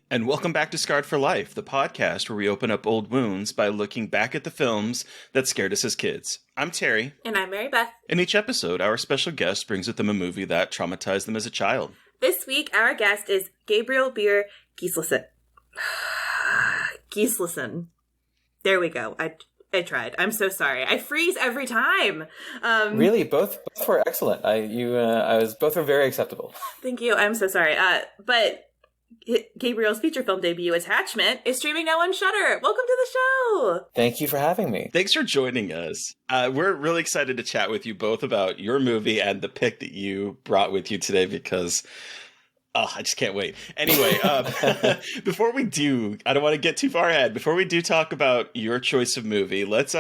And welcome back to Scarred for Life, the podcast where we open up old wounds by looking back at the films that scared us as kids. I'm Terry. And I'm Mary Beth. In each episode, our special guest brings with them a movie that traumatized them as a child. This week, our guest is Gabriel Bier Gislason. Gislason. There we go. I tried. I'm so sorry. I freeze every time. Really, both were excellent. Both were very acceptable. Thank you. I'm so sorry. But Gabriel's feature film debut, Attachment, is streaming now on Shudder. Welcome to the show. Thank you for having me. Thanks for joining us. We're really excited to chat with you both about your movie and the pick that you brought with you today because... Oh, I just can't wait. Anyway, before we do, I don't want to get too far ahead. Before we do talk about your choice of movie, let's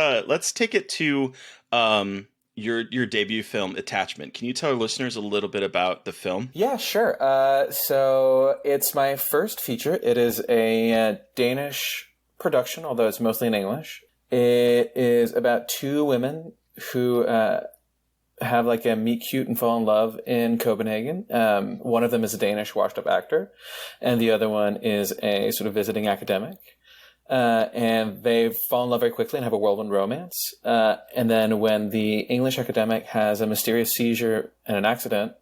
take it to your debut film, Attachment. Can you tell our listeners a little bit about the film? Yeah, sure. So it's my first feature. It is a Danish production, although it's mostly in English. It is about two women who have like a meet cute and fall in love in Copenhagen. One of them is a Danish washed up actor, and the other one is a sort of visiting academic. And they fall in love very quickly and have a whirlwind romance. And then when the English academic has a mysterious seizure and an accident,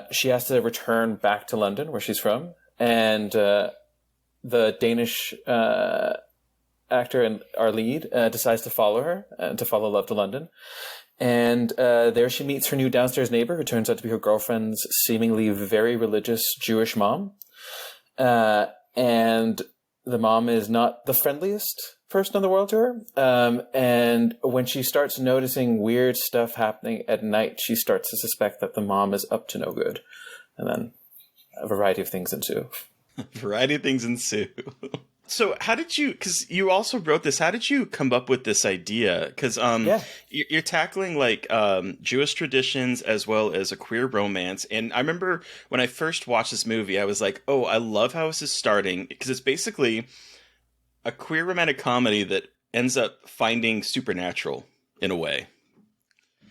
she has to return back to London, where she's from. And the Danish actor and our lead decides to follow her, to follow love to London. And there she meets her new downstairs neighbor, who turns out to be her girlfriend's seemingly very religious Jewish mom. And the mom is not the friendliest person in the world to her. And when she starts noticing weird stuff happening at night, she starts to suspect that the mom is up to no good. And then a variety of things ensue. So how did you, because you also wrote this, how did you come up with this idea? Because you're tackling like Jewish traditions as well as a queer romance. And I remember when I first watched this movie, I was like, oh, I love how this is starting. Because it's basically a queer romantic comedy that ends up finding supernatural in a way.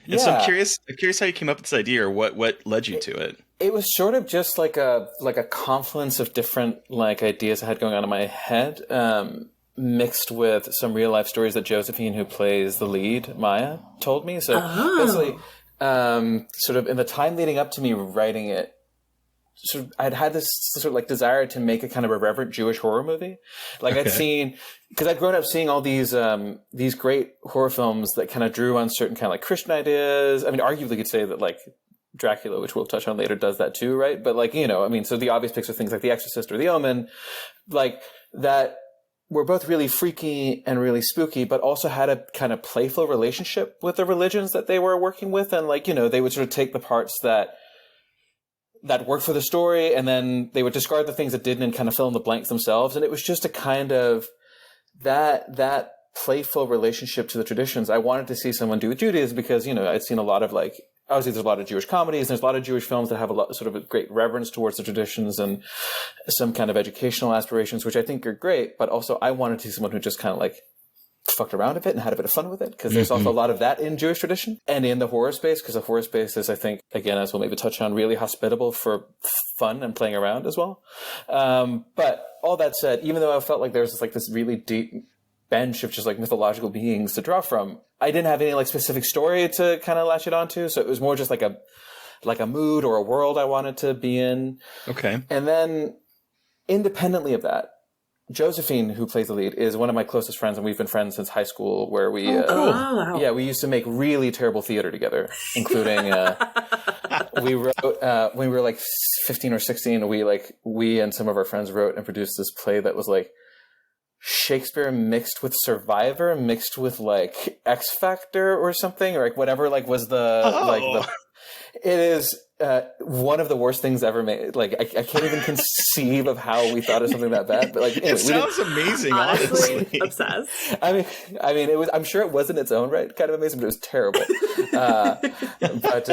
And so I'm curious how you came up with this idea or what led you to it. It was sort of just like a confluence of different like ideas I had going on in my head, mixed with some real life stories that Josephine, who plays the lead, Maya, told me. So basically, sort of in the time leading up to me writing it, sort of I'd had this sort of like desire to make a kind of irreverent Jewish horror movie. Like I'd seen, because I'd grown up seeing all these great horror films that kind of drew on certain kind of like Christian ideas. I mean, arguably you could say that like Dracula, which we'll touch on later, does that too, right? But like, you know, I mean, so the obvious picks are things like The Exorcist or The Omen, like that were both really freaky and really spooky, but also had a kind of playful relationship with the religions that they were working with. And like, you know, they would sort of take the parts that worked for the story, and then they would discard the things that didn't and kind of fill in the blanks themselves. And it was just a kind of that playful relationship to the traditions I wanted to see someone do with Judaism, because, you know, I'd seen a lot of like, obviously there's a lot of Jewish comedies, and there's a lot of Jewish films that have a lot, sort of a great reverence towards the traditions and some kind of educational aspirations, which I think are great. But also I wanted to see someone who just kind of like fucked around a bit and had a bit of fun with it, because there's also a lot of that in Jewish tradition and in the horror space, because the horror space is, I think, again, as we'll maybe touch on, really hospitable for fun and playing around as well. But all that said, even though I felt like there's this really deep bench of just like mythological beings to draw from, I didn't have any like specific story to kind of latch it onto. So it was more just like a mood or a world I wanted to be in. Okay. And then independently of that, Josephine, who plays the lead, is one of my closest friends, and we've been friends since high school, where we we used to make really terrible theater together, including we wrote when we were like 15 or 16, we and some of our friends wrote and produced this play that was like Shakespeare mixed with Survivor mixed with like X Factor or something, or like whatever like was the it is one of the worst things ever made. Like I can't even conceive of how we thought of something that bad. But like, anyway, it sounds amazing. Honestly, obsessed. I mean, it was. I'm sure it was in its own right kind of amazing, but it was terrible. But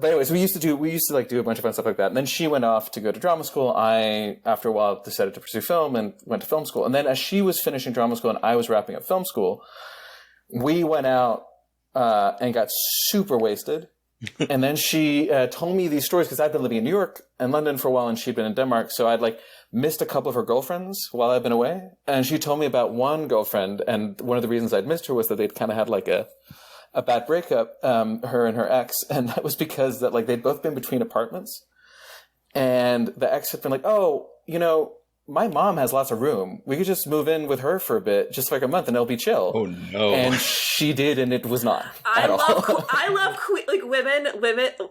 anyways, we used to do a bunch of fun stuff like that. And then she went off to go to drama school. I, after a while, decided to pursue film and went to film school. And then as she was finishing drama school and I was wrapping up film school, we went out and got super wasted. And then she told me these stories because I'd been living in New York and London for a while, and she'd been in Denmark. So I'd like missed a couple of her girlfriends while I'd been away. And she told me about one girlfriend. And one of the reasons I'd missed her was that they'd kind of had like a bad breakup, her and her ex. And that was because that like they'd both been between apartments. And the ex had been like, oh, you know, my mom has lots of room. We could just move in with her for a bit, just for like a month, and it'll be chill. Oh no! And she did, and it was not I at love all. I love like women,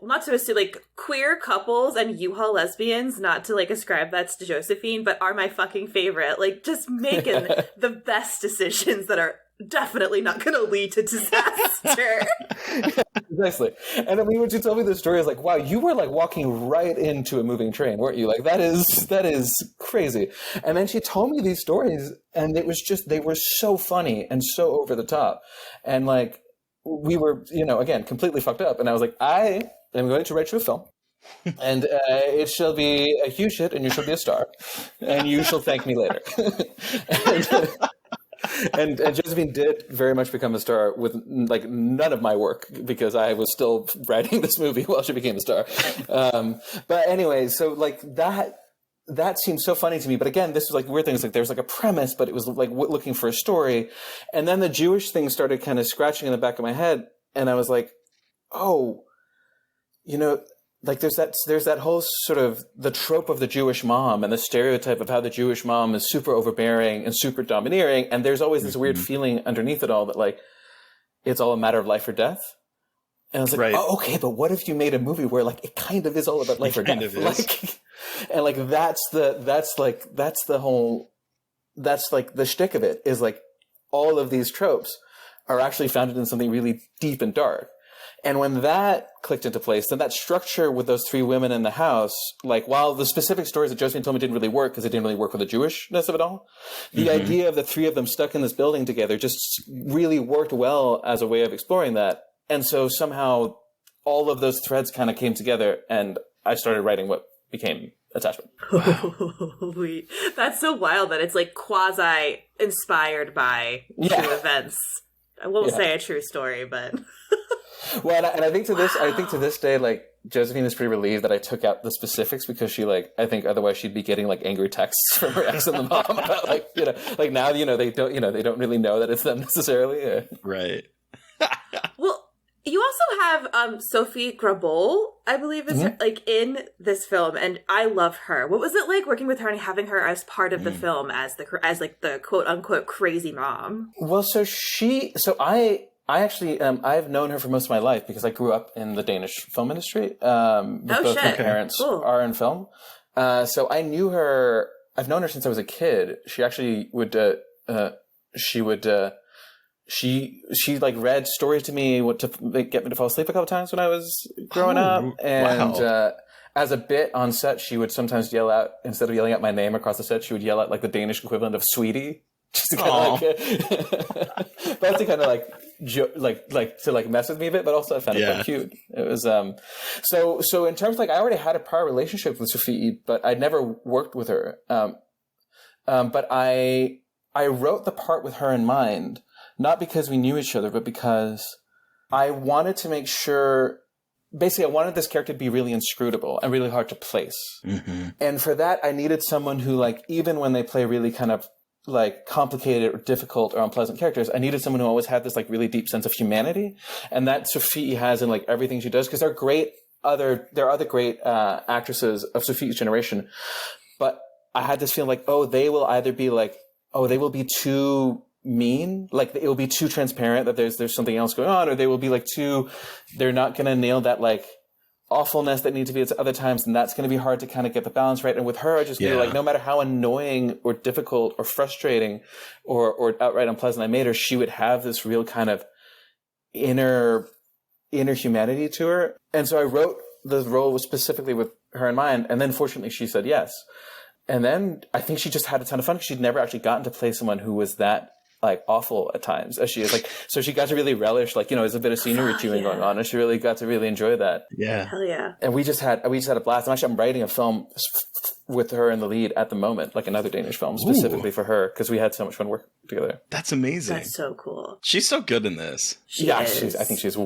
not to assume like queer couples and U-Haul lesbians. Not to like ascribe that to Josephine, but are my fucking favorite. Like just making the best decisions that are definitely not going to lead to disaster. Exactly. And I mean, when she told me this story, I was like, wow, you were like walking right into a moving train, weren't you? Like, that is crazy. And then she told me these stories, and it was just, they were so funny and so over the top. And like, we were, you know, again, completely fucked up. And I was like, I am going to write you a film. And it shall be a huge hit, and you shall be a star. And you shall thank me later. And Josephine did very much become a star with like none of my work, because I was still writing this movie while she became a star. But anyway, so like that seems so funny to me. But again, this was like weird things. Like there was like a premise, but it was like looking for a story. And then the Jewish thing started kind of scratching in the back of my head. And I was like, oh, you know, like there's that whole sort of the trope of the Jewish mom and the stereotype of how the Jewish mom is super overbearing and super domineering. And there's always this weird feeling underneath it all that like, it's all a matter of life or death. And I was like, right. Oh, okay, but what if you made a movie where like, it kind of is all about life or death? Like, and like, that's the shtick of it, is like all of these tropes are actually founded in something really deep and dark. And when that clicked into place, then that structure with those three women in the house, like while the specific stories that Josephine told me didn't really work because it didn't really work with the Jewishness of it all, the idea of the three of them stuck in this building together just really worked well as a way of exploring that. And so somehow all of those threads kind of came together, and I started writing what became Attachment. Holy, that's so wild that it's like quasi inspired by true events. I won't say a true story, but... Well, and I think to this day, like Josephine is pretty relieved that I took out the specifics, because she I think otherwise she'd be getting like angry texts from her ex and the mom about like, you know, like now, you know, they don't really know that it's them necessarily. Yeah. Right. Well, you also have Sophie Grabol, I believe is her, like in this film, and I love her. What was it like working with her and having her as part of the film as the quote unquote crazy mom? Well, I actually, I've known her for most of my life because I grew up in the Danish film industry. Both my parents are in film. So I knew her, I've known her since I was a kid. She actually would, she like read stories to me to get me to fall asleep a couple times when I was growing up. And as a bit on set, she would sometimes yell out, instead of yelling out my name across the set, she would yell out like the Danish equivalent of sweetie. Just to kind of like, but to kind of like to mess with me a bit, but also I found it quite cute. It was so in terms of like, I already had a prior relationship with Sophie, but I'd never worked with her. But I wrote the part with her in mind, not because we knew each other, but because I wanted to make sure. Basically, I wanted this character to be really inscrutable and really hard to place. And for that, I needed someone who, like, even when they play really kind of like complicated or difficult or unpleasant characters, I needed someone who always had this like really deep sense of humanity, and that Sophie has in like everything she does, because there are other great actresses of Sophie's generation, but I had this feeling like, they will either be like, they will be too mean, like it will be too transparent that there's something else going on, or they will be like they're not going to nail that like awfulness that needs to be at other times, and that's going to be hard to kind of get the balance right. And with her, I just feel like no matter how annoying or difficult or frustrating or outright unpleasant I made her, she would have this real kind of inner humanity to her. And so I wrote the role specifically with her in mind, and then fortunately she said yes. And then I think she just had a ton of fun, because she'd never actually gotten to play someone who was that like awful at times as she is, like, so she got to really relish, like, you know, there's a bit of scenery chewing going on, and she really got to really enjoy that. Hell yeah. And we just had a blast. I'm reading a film with her in the lead at the moment, like another Danish film specifically for her, because we had so much fun working together. That's amazing. That's so cool. She's so good in this. I think she's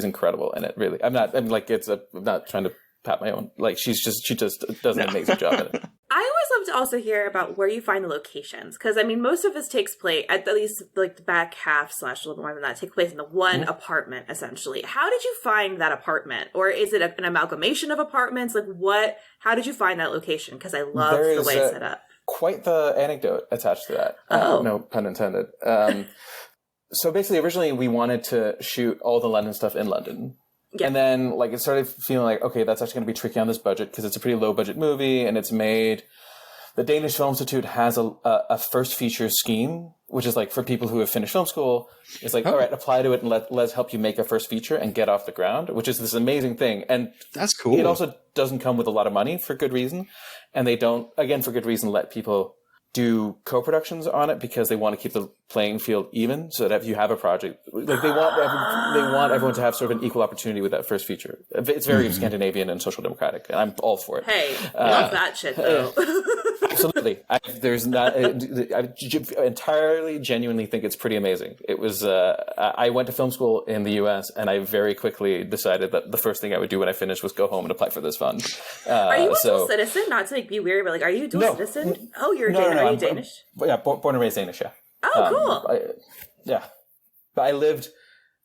incredible in it, really. I'm not trying to pat my own, like she just does an amazing job in it. I always love to also hear about where you find the locations, because I mean, most of this takes place, at least like the back half / a little more than that, take place in the one apartment essentially. How did you find that apartment, or is it an amalgamation of apartments? Like how did you find that location? Because I love the way it's set up. Quite the anecdote attached to that. No pun intended. So basically, originally we wanted to shoot all the London stuff in London. Yeah. And then, like, it started feeling like, okay, that's actually going to be tricky on this budget because it's a pretty low-budget movie, and it's made... The Danish Film Institute has a first feature scheme, which is, like, for people who have finished film school. It's like, all right, apply to it and let's help you make a first feature and get off the ground, which is this amazing thing. And that's cool. It also doesn't come with a lot of money for good reason. And they don't, again, for good reason, let people do co-productions on it because they want to keep the playing field even, so that if you have a project, like they want everyone to have sort of an equal opportunity with that first feature. It's very Scandinavian and social democratic, and I'm all for it. Hey, love that shit though. Absolutely. I entirely genuinely think it's pretty amazing. It was, I went to film school in the US, and I very quickly decided that the first thing I would do when I finished was go home and apply for this fund. Are you a dual citizen? Not to be weird, but like, are you a dual citizen? Oh, you're Danish. Are you Danish? Yeah, born and raised Danish, yeah. Oh, cool. But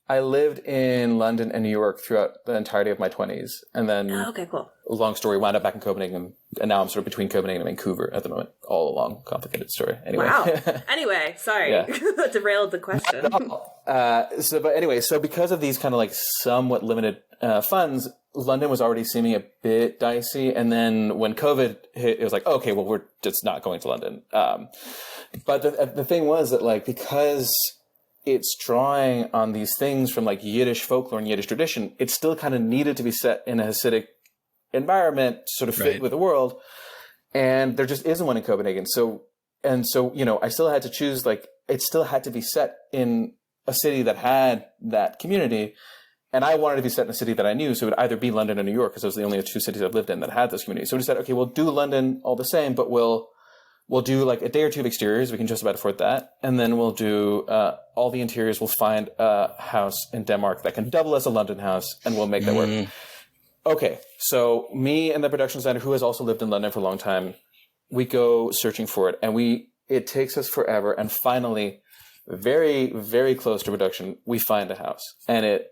I lived in London and New York throughout the entirety of my 20s. And then, okay, cool. Long story, wound up back in Copenhagen. And now I'm sort of between Copenhagen and Vancouver at the moment. All along, complicated story. Anyway. Wow. Anyway, sorry. Derailed the question. So because of these kind of like somewhat limited funds, London was already seeming a bit dicey. And then when COVID hit, it was like, okay, well, we're just not going to London. But the thing was that, like, because it's drawing on these things from like Yiddish folklore and Yiddish tradition, it still kind of needed to be set in a Hasidic environment to sort of fit with the world. And there just isn't one in Copenhagen. So, you know, I still had to choose, like, it still had to be set in a city that had that community. And I wanted to be set in a city that I knew. So it would either be London or New York, because those are the only two cities I've lived in that had this community. So we decided, okay, we'll do London all the same, but we'll do like a day or two of exteriors. We can just about afford that. And then we'll do all the interiors. We'll find a house in Denmark that can double as a London house, and we'll make that work. Okay, so me and the production designer, who has also lived in London for a long time, we go searching for it. And it takes us forever. And finally, very, very close to production, we find a house. And it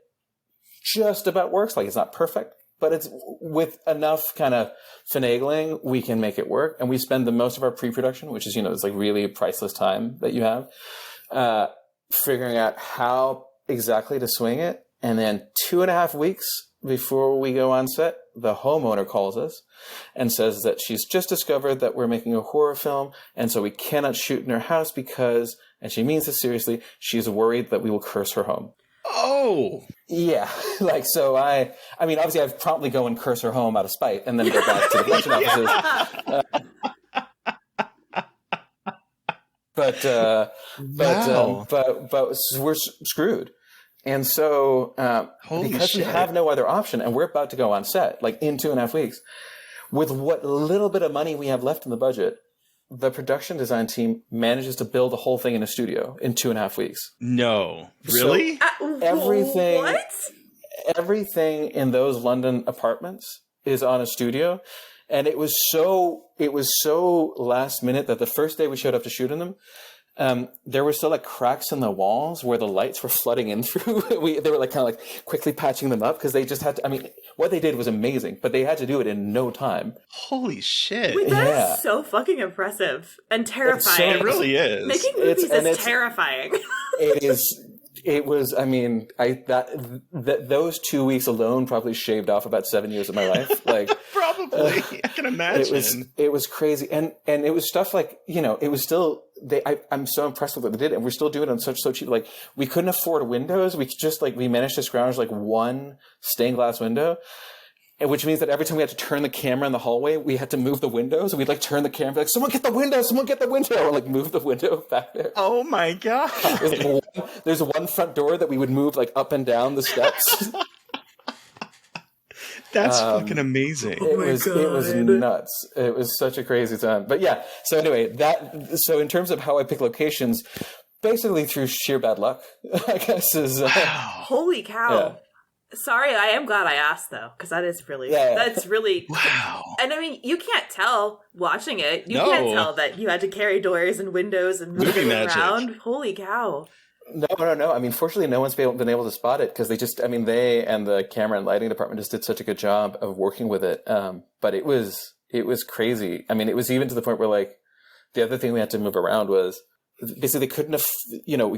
just about works. Like, it's not perfect, but it's with enough kind of finagling, we can make it work. And we spend the most of our pre-production, which is, you know, it's like really priceless time that you have, figuring out how exactly to swing it. And then 2.5 weeks before we go on set, the homeowner calls us and says that she's just discovered that we're making a horror film, and so we cannot shoot in her house because, and she means this seriously, she's worried that we will curse her home. Oh! Yeah. Like, so I mean, obviously I'd promptly go and curse her home out of spite and then go back to the production offices. But we're screwed. And so, because we have no other option, and we're about to go on set, like in 2.5 weeks, with what little bit of money we have left in the budget, the production design team manages to build the whole thing in a studio in 2.5 weeks. No, really? So everything in those London apartments is on a studio. And it was so last minute that the first day we showed up to shoot in them, there were still like cracks in the walls where the lights were flooding in through. They were like kind of like quickly patching them up because they just had to, I mean, what they did was amazing, but they had to do it in no time. Holy shit. Wait, that is so fucking impressive and terrifying. It really is. Making movies is terrifying. It was, I mean, those 2 weeks alone probably shaved off about 7 years of my life. Like, probably. I can imagine. It was crazy. And it was stuff like, you know, it was still, I'm so impressed with what they did. And we're still doing it on so cheap. Like, we couldn't afford windows. We just we managed to scrounge like one stained glass window. And which means that every time we had to turn the camera in the hallway, we had to move the window. So we'd like turn the camera, like, someone get the window, or like move the window back there. Oh my God. There's one front door that we would move like up and down the steps. That's fucking amazing. It was nuts. It was such a crazy time. But yeah, so anyway, so in terms of how I pick locations, basically through sheer bad luck, I guess is... Wow. Holy cow. Yeah. Sorry, I am glad I asked, though, because that is really... That's really... Wow. And I mean, you can't tell watching it. You No. can't tell that you had to carry doors and windows and move Movie it magic. around. Holy cow. No. I mean, fortunately, no one's been able to spot it because they and the camera and lighting department just did such a good job of working with it. But it was crazy. I mean, it was even to the point where, like, the other thing we had to move around was basically they couldn't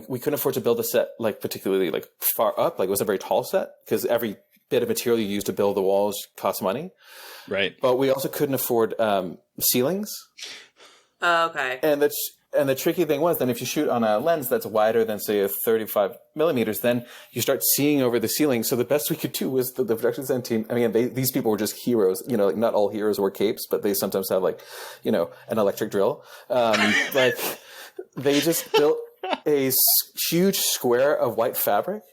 we couldn't afford to build a set like particularly like far up. Like, it was a very tall set because every bit of material you use to build the walls costs money. Right. But we also couldn't afford ceilings. Oh, okay. And the tricky thing was then if you shoot on a lens that's wider than, say, a 35 millimeters, then you start seeing over the ceiling. So the best we could do was the production design team. I mean, these people were just heroes. You know, like, not all heroes wore capes, but they sometimes have, like, you know, an electric drill. Like, they just built a huge square of white fabric.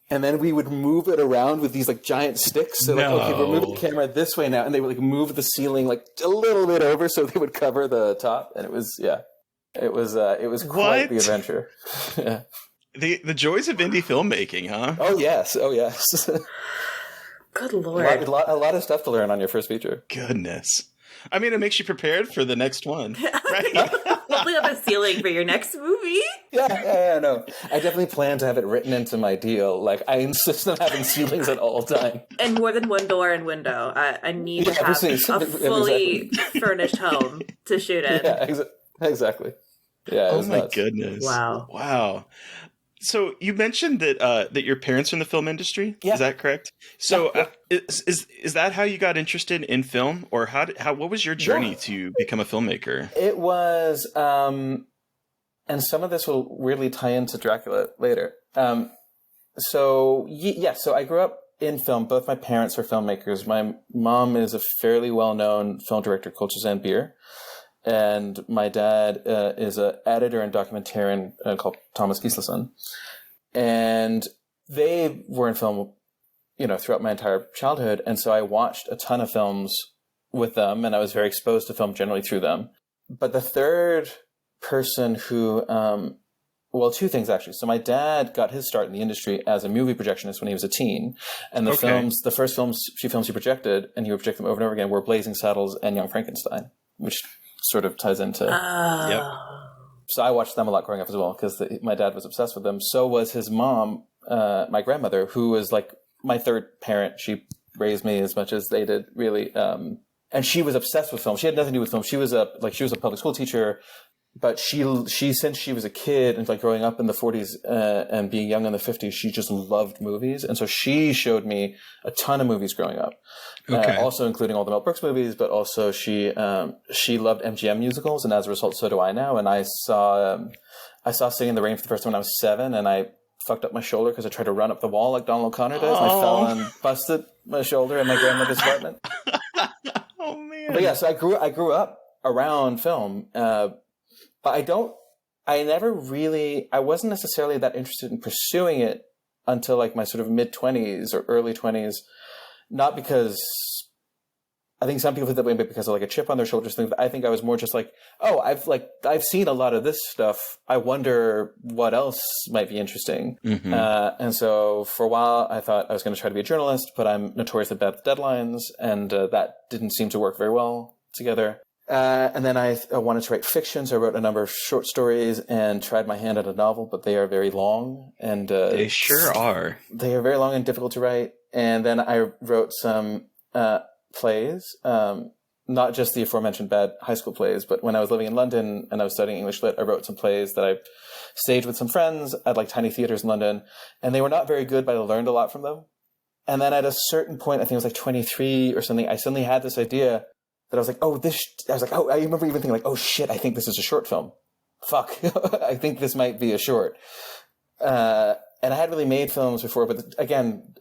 And then we would move it around with these, like, giant sticks. So, like, okay, we're moving the camera this way now. And they would, like, move the ceiling, like, a little bit over so they would cover the top. And it was, yeah. It was quite the adventure. Yeah. The joys of indie filmmaking, huh? Oh yes. Good Lord. A lot of stuff to learn on your first feature. Goodness. I mean, it makes you prepared for the next one, right? Hopefully, have a ceiling for your next movie. Yeah. No, I definitely plan to have it written into my deal. Like, I insist on having ceilings at all time, and more than one door and window. I need to have a fully furnished home to shoot in. Yeah, exactly. Yeah. Oh my nuts. goodness! Wow. So you mentioned that that your parents are in the film industry. Yeah. Is that correct? So is that how you got interested in film, or what was your journey to become a filmmaker? It was, and some of this will weirdly tie into Dracula later. So I grew up in film. Both my parents are filmmakers. My mom is a fairly well-known film director called Gabriel Bier. And my dad is an editor and documentarian called Thomas Gislason. And they were in film, you know, throughout my entire childhood. And so I watched a ton of films with them, and I was very exposed to film generally through them. But the third person who, two things actually. So my dad got his start in the industry as a movie projectionist when he was a teen. And the first few films he projected, and he would project them over and over again, were Blazing Saddles and Young Frankenstein, which sort of ties into... Yep. So I watched them a lot growing up as well because my dad was obsessed with them. So was his mom, my grandmother, who was like my third parent. She raised me as much as they did, really. And she was obsessed with film. She had nothing to do with film. She was a public school teacher, but she since she was a kid and like growing up in the 40s and being young in the 50s, she just loved movies. And so she showed me a ton of movies growing up. Also including all the Mel Brooks movies, but also she loved MGM musicals, and as a result, so do I now. And I saw Singing in the Rain for the first time when I was 7, and I fucked up my shoulder because I tried to run up the wall like Donald O'Connor does, and I fell and busted my shoulder in my grandmother's apartment. Oh man! But yeah, so I grew up around film, but I wasn't necessarily that interested in pursuing it until like my sort of mid-20s or early 20s. Not because I think some people think that way because of like a chip on their shoulders thing. I think I was more just like, oh, I've seen a lot of this stuff. I wonder what else might be interesting. Mm-hmm. And so for a while I thought I was going to try to be a journalist, but I'm notoriously bad with deadlines, and that didn't seem to work very well together. And then I wanted to write fiction, so I wrote a number of short stories and tried my hand at a novel, but they are very long. And they sure are. They are very long and difficult to write. And then I wrote some plays, not just the aforementioned bad high school plays, but when I was living in London and I was studying English Lit, I wrote some plays that I staged with some friends at like tiny theaters in London. And they were not very good, but I learned a lot from them. And then at a certain point, I think it was like 23 or something, I suddenly had this idea that I was like, I remember even thinking like, oh shit, I think this is a short film. Fuck. I think this might be a short. And I had really made films before, but again,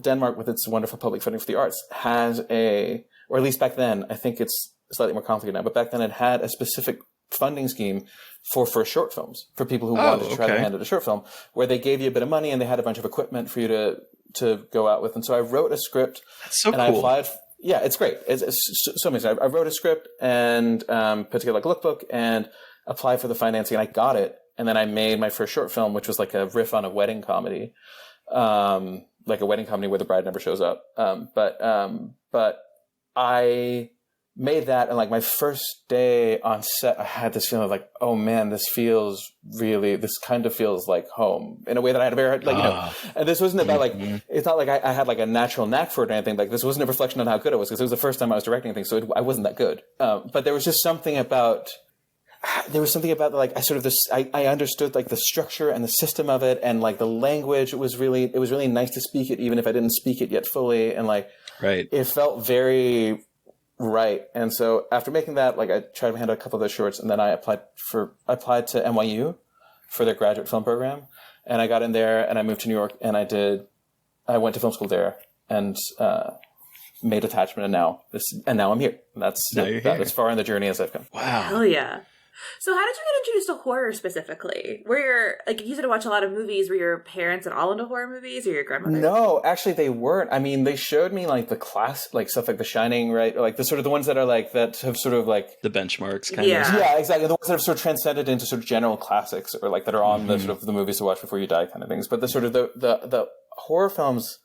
Denmark with its wonderful public funding for the arts has or at least back then, I think it's slightly more complicated now, but back then it had a specific funding scheme for short films, for people who wanted to try their hand at a short film, where they gave you a bit of money and they had a bunch of equipment for you to go out with. And so I wrote a script. That's so and cool. I applied. Yeah, it's great. It's so amazing. I wrote a script and put together like a lookbook and applied for the financing, and I got it. And then I made my first short film, which was like a riff on a wedding comedy, like a wedding comedy where the bride never shows up. But I made that, and like my first day on set, I had this feeling of like, oh man, this kind of feels like home in a way that I had ever heard, and this wasn't about like, it's not like I had like a natural knack for it or anything. Like this wasn't a reflection on how good it was, because it was the first time I was directing anything. So I wasn't that good. But there was just something about, like, I understood like the structure and the system of it, and like the language. It was really nice to speak it, even if I didn't speak it yet fully. And like, it felt very right. And so after making that, like I tried to handle a couple of those shorts, and then I applied to NYU for their graduate film program, and I got in there, and I moved to New York, and I went to film school there, and made Attachment, and now I'm here. That's as far in the journey as I've come. Wow. Hell yeah. So how did you get introduced to horror specifically? Were you used to watch a lot of movies? Were your parents at all into horror movies, or your grandmother? No, actually they weren't. I mean, they showed me like the class, like stuff like The Shining, right? Or like the sort of the ones that are like, that have sort of like the benchmarks kind of. Yeah, exactly. The ones that have sort of transcended into sort of general classics, or like that are on the sort of the movies to watch before you die kind of things. But the sort of the horror films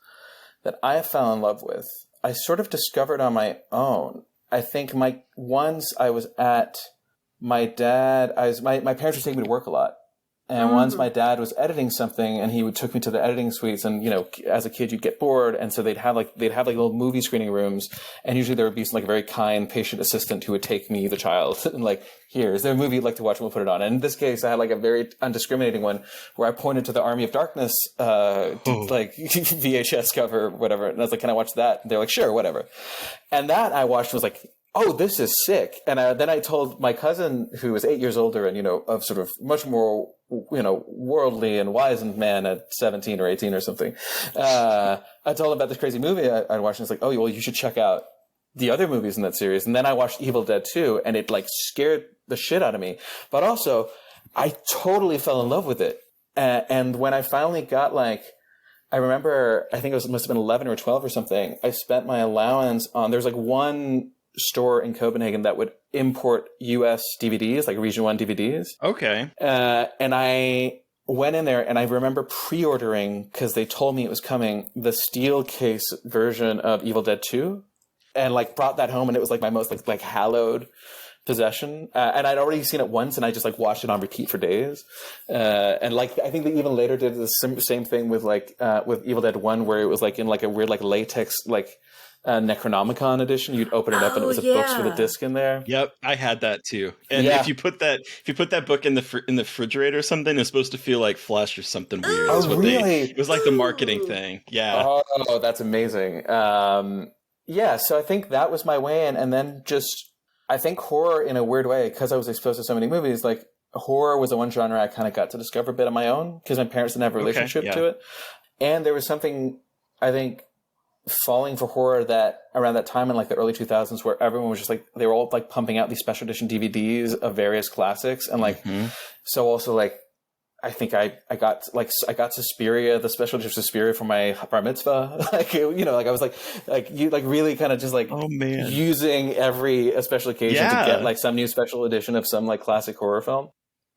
that I fell in love with, I sort of discovered on my own. I think once I was at my parents would take me to work a lot. And once my dad was editing something, and he took me to the editing suites, and, you know, as a kid, you'd get bored. And so they'd have like little movie screening rooms. And usually there would be some like very kind, patient assistant who would take me, the child, and like, here, is there a movie you'd like to watch? And we'll put it on. And in this case, I had like a very undiscriminating one where I pointed to the Army of Darkness, like VHS cover, or whatever. And I was like, can I watch that? And they're like, sure, whatever. And that I watched was like, oh, this is sick. And then I told my cousin, who was 8 years older and, you know, of sort of much more, you know, worldly and wizened man at 17 or 18 or something. I told him about this crazy movie I watched, and it's like, oh, well, you should check out the other movies in that series. And then I watched Evil Dead 2, and it like scared the shit out of me. But also, I totally fell in love with it. And when I finally got like, I remember, I think it must have been 11 or 12 or something, I spent my allowance on, there's like one store in Copenhagen that would import US DVDs, like Region 1 DVDs. Okay. And I went in there, and I remember pre-ordering, because they told me it was coming, the steel case version of Evil Dead 2, and like brought that home, and it was like my most like hallowed possession. And I'd already seen it once, and I just like watched it on repeat for days. And like, I think they even later did the same thing with like with Evil Dead 1, where it was like in like a weird like latex like Necronomicon edition. You'd open it up, and it was a books with a disc in there. Yep, I had that too. And if you put that book in the refrigerator or something, it's supposed to feel like flesh or something weird. Oh, really? It was like the marketing thing. Yeah. Oh, that's amazing. Yeah, so I think that was my way in, and then just, I think horror in a weird way, because I was exposed to so many movies, like horror was the one genre I kind of got to discover a bit on my own, because my parents didn't have a relationship to it. And there was something, I think, falling for horror that around that time in like the early 2000s, where everyone was just like, they were all like pumping out these special edition DVDs of various classics. And like, so also like, I think I got Suspiria, the special edition of Suspiria for my bar mitzvah. Like, you know, like I was like you like really kind of just like, oh man, using every special occasion to get like some new special edition of some like classic horror film.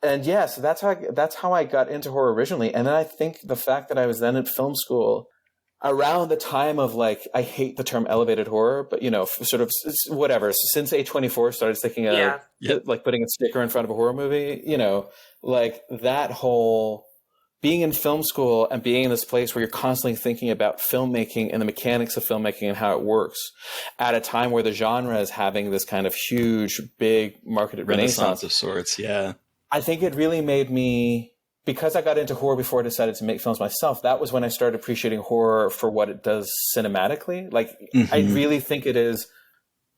And yeah, so that's how I got into horror originally. And then I think the fact that I was then at film school around the time of like, I hate the term elevated horror, but you know, sort of whatever, since A24 started sticking like putting a sticker in front of a horror movie, you know, like that whole being in film school and being in this place where you're constantly thinking about filmmaking and the mechanics of filmmaking and how it works at a time where the genre is having this kind of huge, big marketed renaissance of sorts. Yeah. I think it really made me, because I got into horror before I decided to make films myself, that was when I started appreciating horror for what it does cinematically. Like, I really think it is,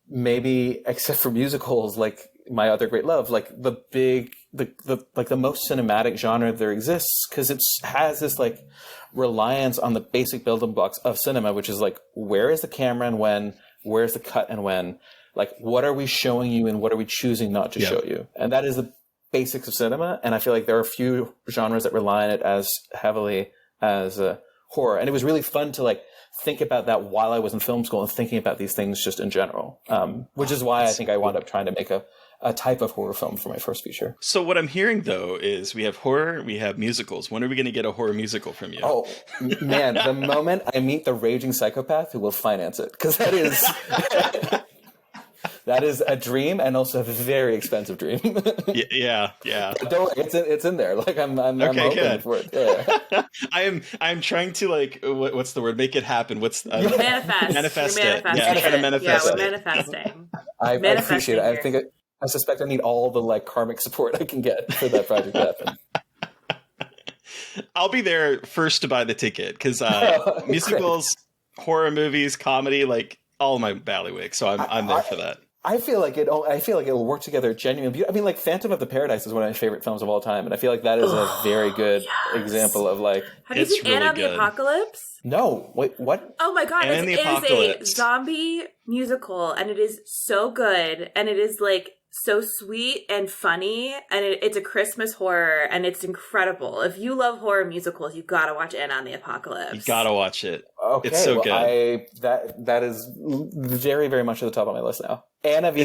maybe except for musicals, like my other great love, like the most cinematic genre there exists, because it has this like reliance on the basic building blocks of cinema, which is like, where is the camera and when, where's the cut and when, Like, what are we showing you and what are we choosing not to show you? And that is the basics of cinema. And I feel like there are a few genres that rely on it as heavily as horror. And it was really fun to like think about that while I was in film school and thinking about these things just in general, which is why I think I wound up trying to make a type of horror film for my first feature. So what I'm hearing, though, is we have horror, we have musicals. When are we going to get a horror musical from you? Oh, man, the moment I meet the raging psychopath who will finance it, because that is... That is a dream, and also a very expensive dream. yeah. Don't worry, it's in there. Like I'm hoping for it. Yeah. I'm trying to like what's the word? Make it happen. What's manifest it? Yeah, I'm trying to manifest we're manifesting. I appreciate it. I suspect I need all the like karmic support I can get for that project to happen. I'll be there first to buy the ticket because musicals, horror movies, comedy, like all my bailiwick. So I'm there for that. I feel like it'll work together genuinely. I mean, like Phantom of the Paradise is one of my favorite films of all time, and I feel like that is a very good example of like. Have you seen Anna and the Apocalypse? No, wait, what? Oh my god, it is a zombie musical, and it is so good, and it is like so sweet and funny, and it's a Christmas horror, and it's incredible. If you love horror musicals, you gotta watch Anna and the Apocalypse. You gotta watch it. Okay, it's so good. That is very, very much at the top of my list now. Anna and the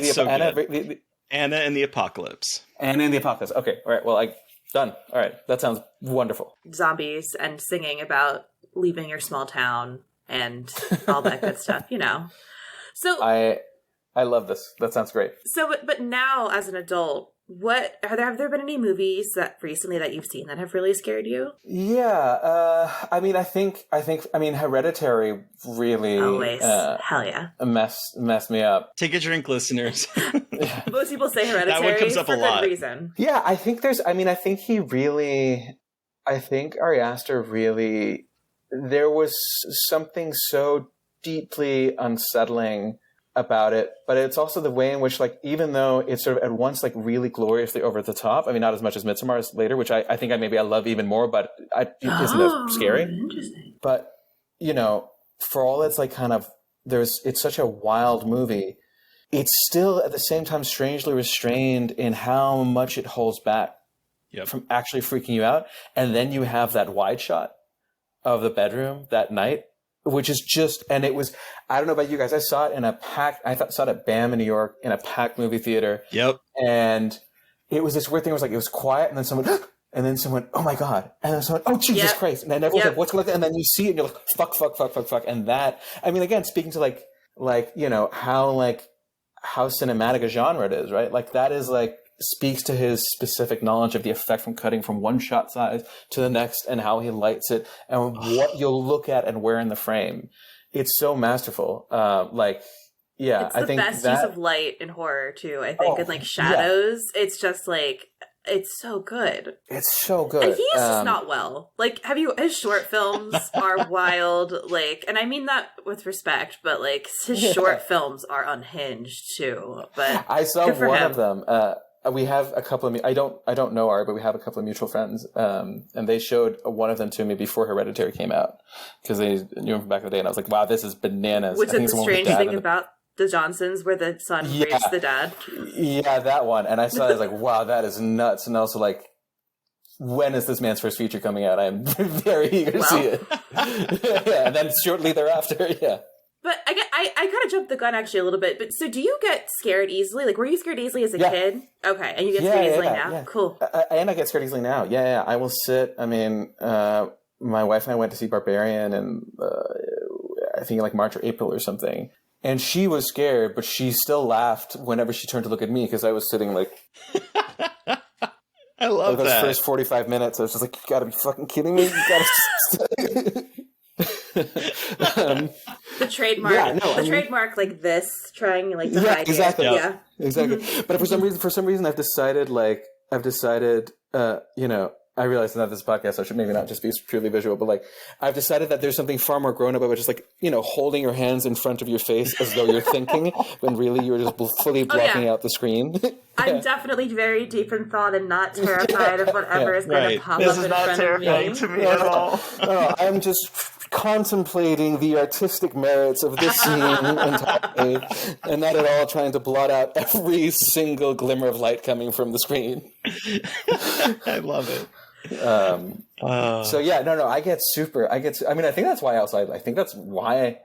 Apocalypse. Anna and the Apocalypse. Okay, all right. Well, done. All right, that sounds wonderful. Zombies and singing about leaving your small town and all that good stuff. You know. So I love this. That sounds great. So, but now as an adult, have there been any movies that recently that you've seen that have really scared you? Yeah, I mean, I think, Hereditary really always hell yeah messed me up. Take a drink, listeners. Most people say Hereditary. That one comes up for a lot. Good reason. Yeah, I think Ari Aster really. There was something so deeply unsettling about it, but it's also the way in which, like, even though it's sort of at once like really gloriously over the top, I mean, not as much as Midsommar's later, which I think I love even more, but isn't as scary. Interesting. But you know, for all it's like kind of it's such a wild movie, it's still at the same time strangely restrained in how much it holds back from actually freaking you out. And then you have that wide shot of the bedroom that night, which is just, and it was, I don't know about you guys, I saw it at BAM in New York in a packed movie theater. Yep. And it was this weird thing. It was like, it was quiet, and then someone, oh my God. And then someone, oh Jesus Christ. And then everyone's like, what's going on? And then you see it and you're like, fuck. And that, I mean, again, speaking to like, you know, how cinematic a genre it is, right? Like that is like, speaks to his specific knowledge of the effect from cutting from one shot size to the next and how he lights it and what you'll look at and where in the frame. It's so masterful. It's the best use of light in horror too, I think. And like shadows, it's just like, it's so good. It's so good. And he is just not well. Like, his short films are wild, like, and I mean that with respect, but like his short films are unhinged too. But I saw one of them. We have a couple of, I don't know Ari, but we have a couple of mutual friends, and they showed one of them to me before Hereditary came out, because they knew him from back in the day, and I was like, wow, this is bananas. Which is the strange thing about the Johnsons, where the son rapes the dad. Yeah, that one. And I saw it, I was like, wow, that is nuts. And also like, when is this man's first feature coming out? I'm very eager to see it. And then shortly thereafter, But I kind of jumped the gun actually a little bit. But so do you get scared easily? Like, were you scared easily as a kid? Okay. And you get scared easily now? Yeah. Cool. And I get scared easily now. Yeah. I will sit. I mean, my wife and I went to see Barbarian in, I think like March or April or something. And she was scared, but she still laughed whenever she turned to look at me because I was sitting like... I love that. Those first 45 minutes, I was just like, you gotta be fucking kidding me. You gotta... The trademark like this, trying like to hide exactly. it. Yeah, exactly. Mm-hmm. But for some reason, I've decided, you know, I realize that this podcast, so I should maybe not just be purely visual, but like, I've decided that there's something far more grown up about just like, you know, holding your hands in front of your face as though you're thinking when really you're just fully blocking out the screen. I'm definitely very deep in thought and not terrified of whatever is going to pop up in front of me. This is not terrifying to me at all. I'm just contemplating the artistic merits of this scene entirely, and not at all trying to blot out every single glimmer of light coming from the screen. I love it. So yeah, no, I think that's why I think that's why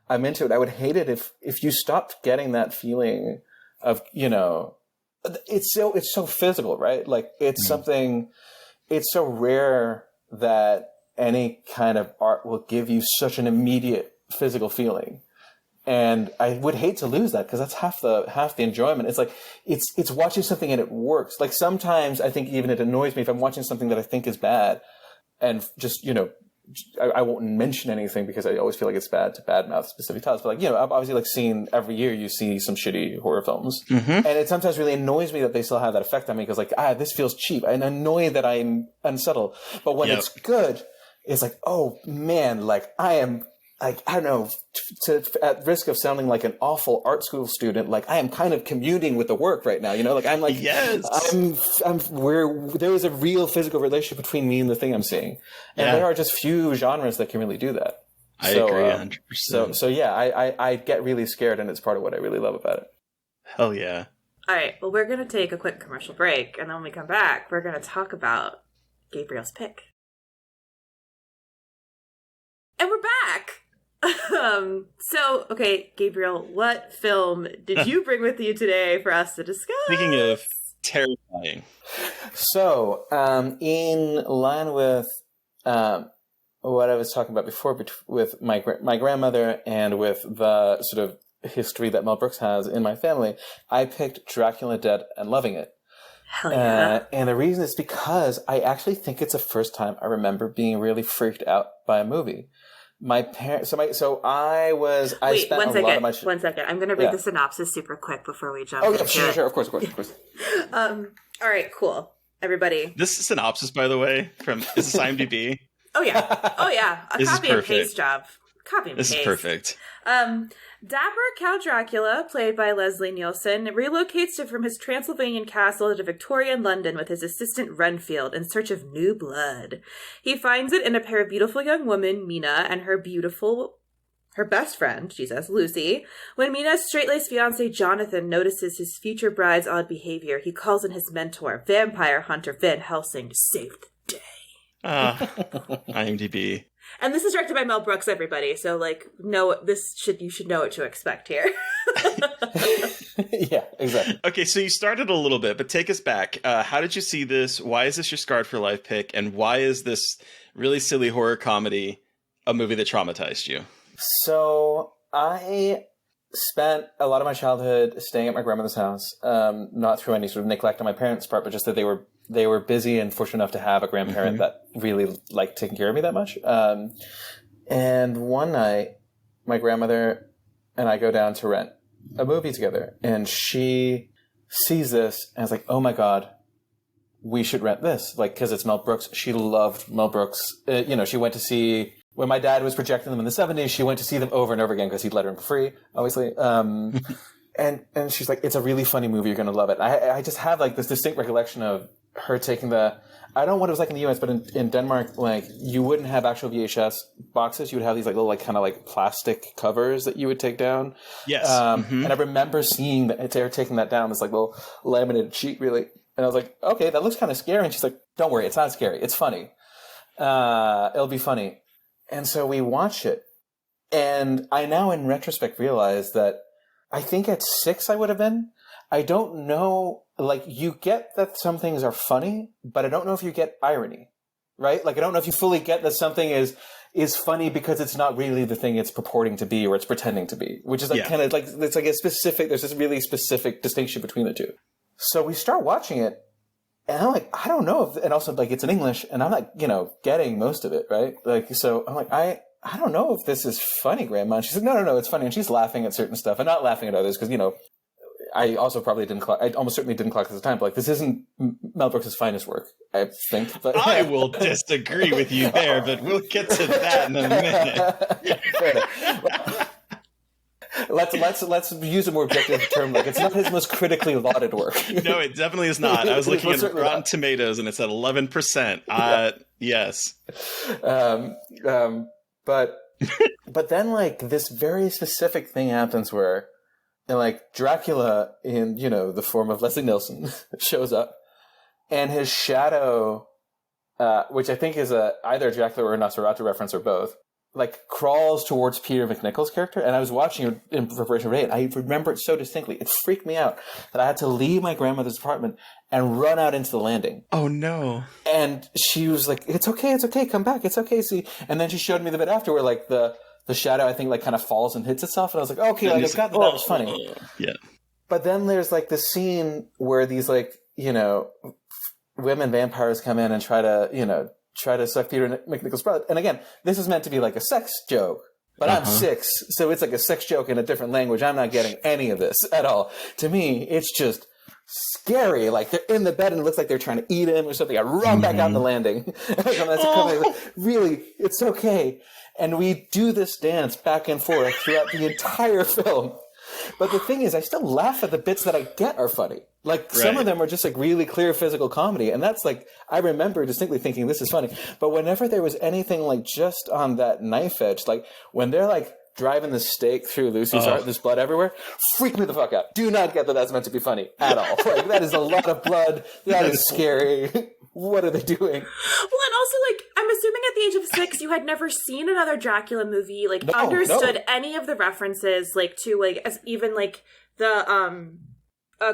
I'm into it. I would hate it if you stopped getting that feeling of, it's so physical, right? Like it's something, it's so rare that any kind of art will give you such an immediate physical feeling. And I would hate to lose that, because that's half the enjoyment. It's like, it's watching something and it works. Like sometimes I think even it annoys me if I'm watching something that I think is bad, and just, I won't mention anything because I always feel like it's bad to badmouth specific titles. But I've obviously seen every year you see some shitty horror films, and it sometimes really annoys me that they still have that effect on me, because this feels cheap. I'm annoyed that I'm unsubtle. But when it's good, it's like, oh man, I am. I don't know, at risk of sounding like an awful art school student, I am kind of communing with the work right now, yes. I'm where there is a real physical relationship between me and the thing I'm seeing. And there are just few genres that can really do that. I agree 100%. So yeah, I get really scared, and it's part of what I really love about it. Hell yeah. All right, well, we're going to take a quick commercial break, and then when we come back, we're going to talk about Gabriel's pick. And we're back! Okay, Gabriel, what film did you bring with you today for us to discuss? Speaking of terrifying. So, in line with what I was talking about before with my grandmother and with the sort of history that Mel Brooks has in my family, I picked Dracula Dead and Loving It. Hell yeah. And the reason is because I actually think it's the first time I remember being really freaked out by a movie. My parents. One second. I'm going to read the synopsis super quick before we jump. Oh yeah, sure. Of course. All right, cool. Everybody. This synopsis, by the way, is this IMDb? Oh yeah. A copy and paste job. This is perfect. Dapper Count Dracula, played by Leslie Nielsen, relocates from his Transylvanian castle to Victorian London with his assistant Renfield in search of new blood. He finds it in a pair of beautiful young women, Mina, and her best friend, Lucy. When Mina's straight-laced fiancé Jonathan notices his future bride's odd behavior, he calls in his mentor, vampire hunter Van Helsing, to save the day. IMDb. And this is directed by Mel Brooks, everybody. So, you should know what to expect here. Yeah, exactly. Okay, so you started a little bit, but take us back. How did you see this? Why is this your Scarred for Life pick? And why is this really silly horror comedy a movie that traumatized you? So, I spent a lot of my childhood staying at my grandmother's house, not through any sort of neglect on my parents' part, but just that they were busy and fortunate enough to have a grandparent that really liked taking care of me that much. And one night, my grandmother and I go down to rent a movie together, and she sees this and is like, oh my God, we should rent this. Because it's Mel Brooks. She loved Mel Brooks. She went to see, when my dad was projecting them in the 70s, she went to see them over and over again because he'd let her in for free, obviously. And she's like, it's a really funny movie. You're going to love it. I just have this distinct recollection of her taking I don't know what it was like in the US, but in Denmark, you wouldn't have actual VHS boxes. You would have these little kind of plastic covers that you would take down. Yes. And I remember seeing her taking that down, this little laminated sheet, really. And I was like, okay, that looks kind of scary. And she's like, don't worry, it's not scary. It's funny. It'll be funny. And so we watch it. And I now, in retrospect, realize that I think at 6 I would have been. I don't know, you get that some things are funny, but I don't know if you get irony, right? I don't know if you fully get that something is funny because it's not really the thing it's purporting to be or it's pretending to be, which is kind of it's a specific, there's this really specific distinction between the two. So we start watching it, and I'm like, I don't know if, and also it's in English, and I'm not, getting most of it, right? So I'm like, I don't know if this is funny, Grandma. And she's like, no, it's funny. And she's laughing at certain stuff and not laughing at others because, I also probably didn't clock. I almost certainly didn't clock at the time. But this isn't Mel Brooks' finest work, I think. But I will disagree with you there, but we'll get to that in a minute. Let's use a more objective term. It's not his most critically lauded work. No, it definitely is not. I was looking at Rotten Tomatoes, and it's at 11%. Yes. But then like this very specific thing happens where, and like Dracula in, you know, the form of Leslie Nielsen shows up, and his shadow, which I think is either a Dracula or a Nosferatu reference or both, like crawls towards Peter McNichol's character. And I was watching it in preparation for it. I remember it so distinctly. It freaked me out that I had to leave my grandmother's apartment and run out into the landing. Oh no. And she was like, it's okay, come back, it's okay, see. And then she showed me the bit after where like the shadow, I think, like kind of falls and hits itself. And I was like, okay, like, I got that was funny. Yeah. But then there's like this scene where these like, you know, women vampires come in and try to suck Peter McNichol's blood. And again, this is meant to be like a sex joke. But I'm 6, so it's like a sex joke in a different language. I'm not getting any of this at all. To me, it's just scary. Like they're in the bed and it looks like they're trying to eat him or something. I run back out on the landing. Really, it's okay. And we do this dance back and forth throughout the entire film. But the thing is, I still laugh at the bits that I get are funny. Like, some of them are just, like, really clear physical comedy. And that's, like, I remember distinctly thinking, this is funny. But whenever there was anything, like, just on that knife edge, like, when they're, like, driving the stake through Lucy's heart, there's blood everywhere, freak me the fuck out. Do not get that that's meant to be funny at all. Like, that is a lot of blood. That is scary. What are they doing? Well, and also, like, I'm assuming at the age of 6, you had never seen another Dracula movie, like, understood any of the references, like, to, like, as even, like, the,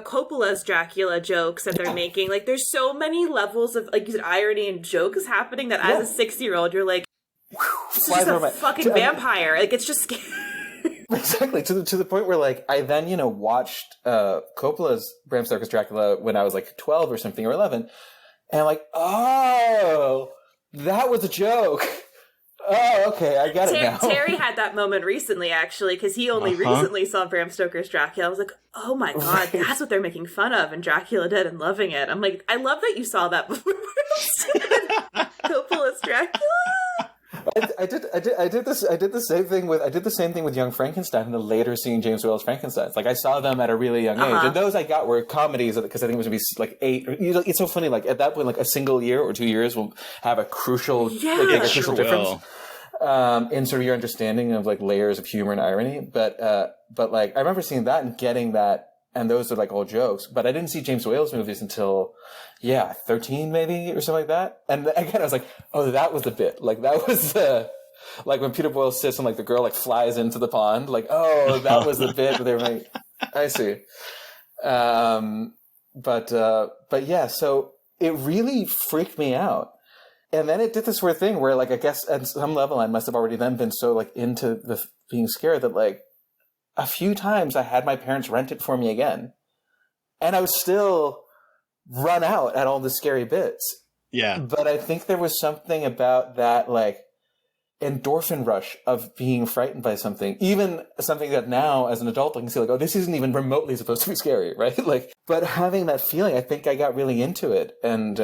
Coppola's Dracula jokes that they're making. Like, there's so many levels of, like, irony and jokes happening that as a 6-year-old, you're like, this is just a fucking vampire. Like, it's just scary. Exactly, to the point where, like, I then, you know, watched Coppola's Bram Stoker's Dracula when I was, like, 12 or something, or 11, and I'm like, oh, that was a joke. Oh, okay, I get it now. Terry had that moment recently, actually, because he only recently saw Bram Stoker's Dracula. I was like, oh my god, that's what they're making fun of in Dracula Dead and loving it. I'm like, I love that you saw that before Coppola's Dracula. I did the same thing with Young Frankenstein and the later seeing James Whale's Frankenstein. Like, I saw them at a really young age, and those I got were comedies because I think it was going to be like 8. It's so funny. Like, at that point, like a single year or 2 years will have a crucial, crucial difference in sort of your understanding of like layers of humor and irony. But like, I remember seeing that and getting that, and those are like all jokes. But I didn't see James Whale's movies until 13 maybe or something like that. And again, I was like, oh, that was the bit. Like, that was like when Peter Boyle sits and like the girl like flies into the pond. Like, oh, that was the bit where they were like, I see. But yeah, so it really freaked me out. And then it did this weird thing where, like, I guess at some level I must have already then been so like into the being scared that like a few times I had my parents rent it for me again, and I was still run out at all the scary bits. Yeah. But I think there was something about that, like, endorphin rush of being frightened by something, even something that now as an adult I can see like, oh, this isn't even remotely supposed to be scary, right? Like, but having that feeling, I think I got really into it and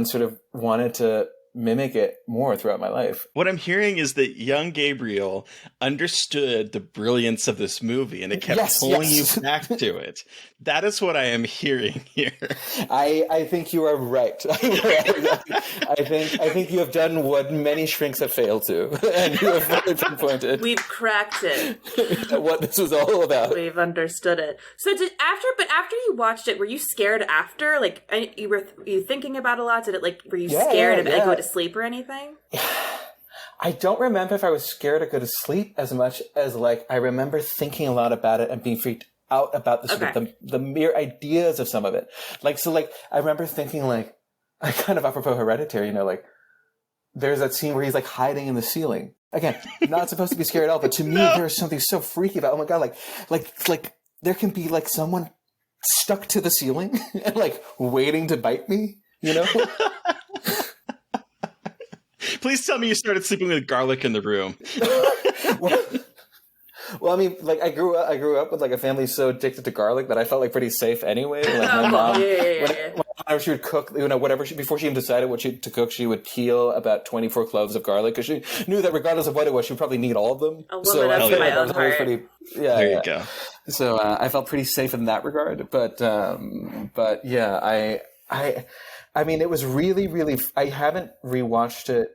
sort of wanted to mimic it more throughout my life. What I'm hearing is that young Gabriel understood the brilliance of this movie and it kept pulling you back to it. That is what I am hearing here. I think you are right. I think you have done what many shrinks have failed to, and you have really pinpointed. We've cracked it. What this was all about. We've understood it. So after you watched it, were you scared after? Like, were you thinking about it a lot? Did it like, were you scared of go to sleep or anything? I don't remember if I was scared to go to sleep as much as like I remember thinking a lot about it and being freaked out about the mere ideas of some of it. Like, so like I remember thinking like, I kind of apropos Hereditary, you know, like there's that scene where he's like hiding in the ceiling. Again, not supposed to be scary at all, but to me there's something so freaky about, oh my god, like there can be like someone stuck to the ceiling and like waiting to bite me, you know? Please tell me you started sleeping with garlic in the room. Well, I mean, like I grew up with like a family so addicted to garlic that I felt like pretty safe anyway. Like my mom, whenever she would cook, you know, before she even decided what to cook, she would peel about 24 cloves of garlic because she knew that regardless of what it was, she'd probably need all of them. A woman after my own heart. There you go. So I felt pretty safe in that regard. But yeah, I mean, it was really, really. I haven't rewatched it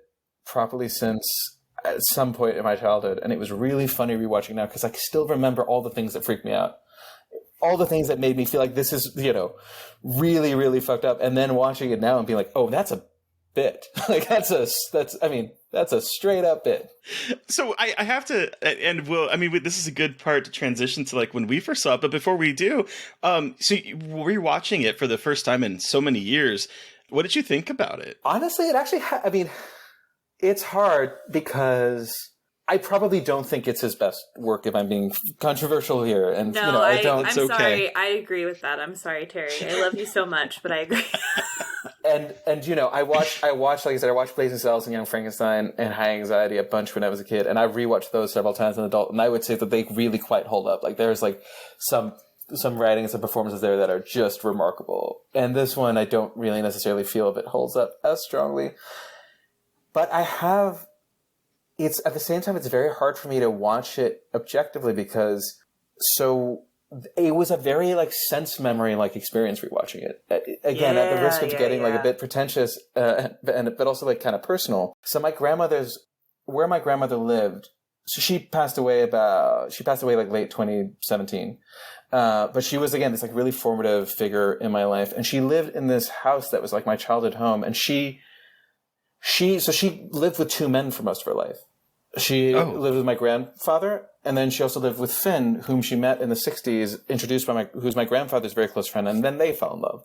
properly since at some point in my childhood, and it was really funny rewatching now because I still remember all the things that freaked me out, all the things that made me feel like this is, you know, really, really fucked up, and then watching it now and being like, oh, that's a bit. Like that's a straight up bit. So I have to, and this is a good part to transition to like when we first saw it. But before we do, so rewatching it for the first time in so many years, what did you think about it? Honestly, it actually, it's hard because I probably don't think it's his best work, if I'm being controversial here. And no, you know, I don't. I'm sorry. I agree with that. I'm sorry, Terry. I love you so much, but I agree. And you know, I watched like I said, I watched Blazing Saddles and Young Frankenstein and High Anxiety a bunch when I was a kid, and I rewatched those several times as an adult, and I would say that they really quite hold up. Like there's like some writing and some performances there that are just remarkable. And this one, I don't really necessarily feel if it holds up as strongly. But it's at the same time, it's very hard for me to watch it objectively because it was a very like sense memory like experience rewatching it. Again, at the risk of getting like a bit pretentious, but also like kind of personal. So where my grandmother lived, so she passed away like late 2017. But she was, again, this like really formative figure in my life. And she lived in this house that was like my childhood home. And she lived with two men for most of her life. She lived with my grandfather, and then she also lived with Finn, whom she met in the 60s, who's my grandfather's very close friend, and then they fell in love.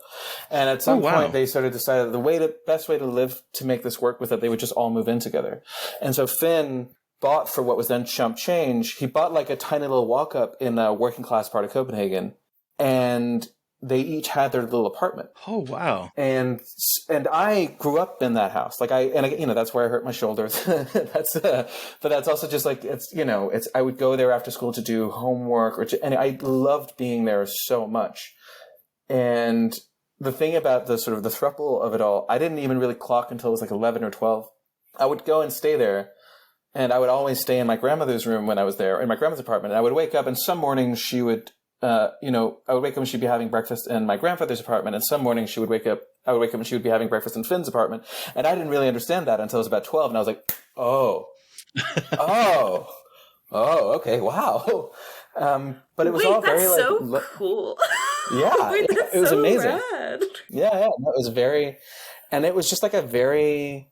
And at some point, they sort of decided the best way to live to make this work was that they would just all move in together. And so Finn bought, for what was then chump change, he bought like a tiny little walk-up in a working class part of Copenhagen, and they each had their little apartment. Oh, wow. And I grew up in that house. Like that's where I hurt my shoulder. But that's also just like, I would go there after school to do homework and I loved being there so much. And the thing about the sort of the throuple of it all, I didn't even really clock until it was like 11 or 12. I would go and stay there. And I would always stay in my grandmother's room when I was there, in my grandmother's apartment. And I would wake up and some mornings she would, I would wake up and she'd be having breakfast in my grandfather's apartment, and some mornings I would wake up and she would be having breakfast in Finn's apartment. And I didn't really understand that until I was about 12, and I was like, okay, wow. But it was all very that's so cool. Yeah, That's it was so amazing. Rad. Yeah, it was very, and it was just like a very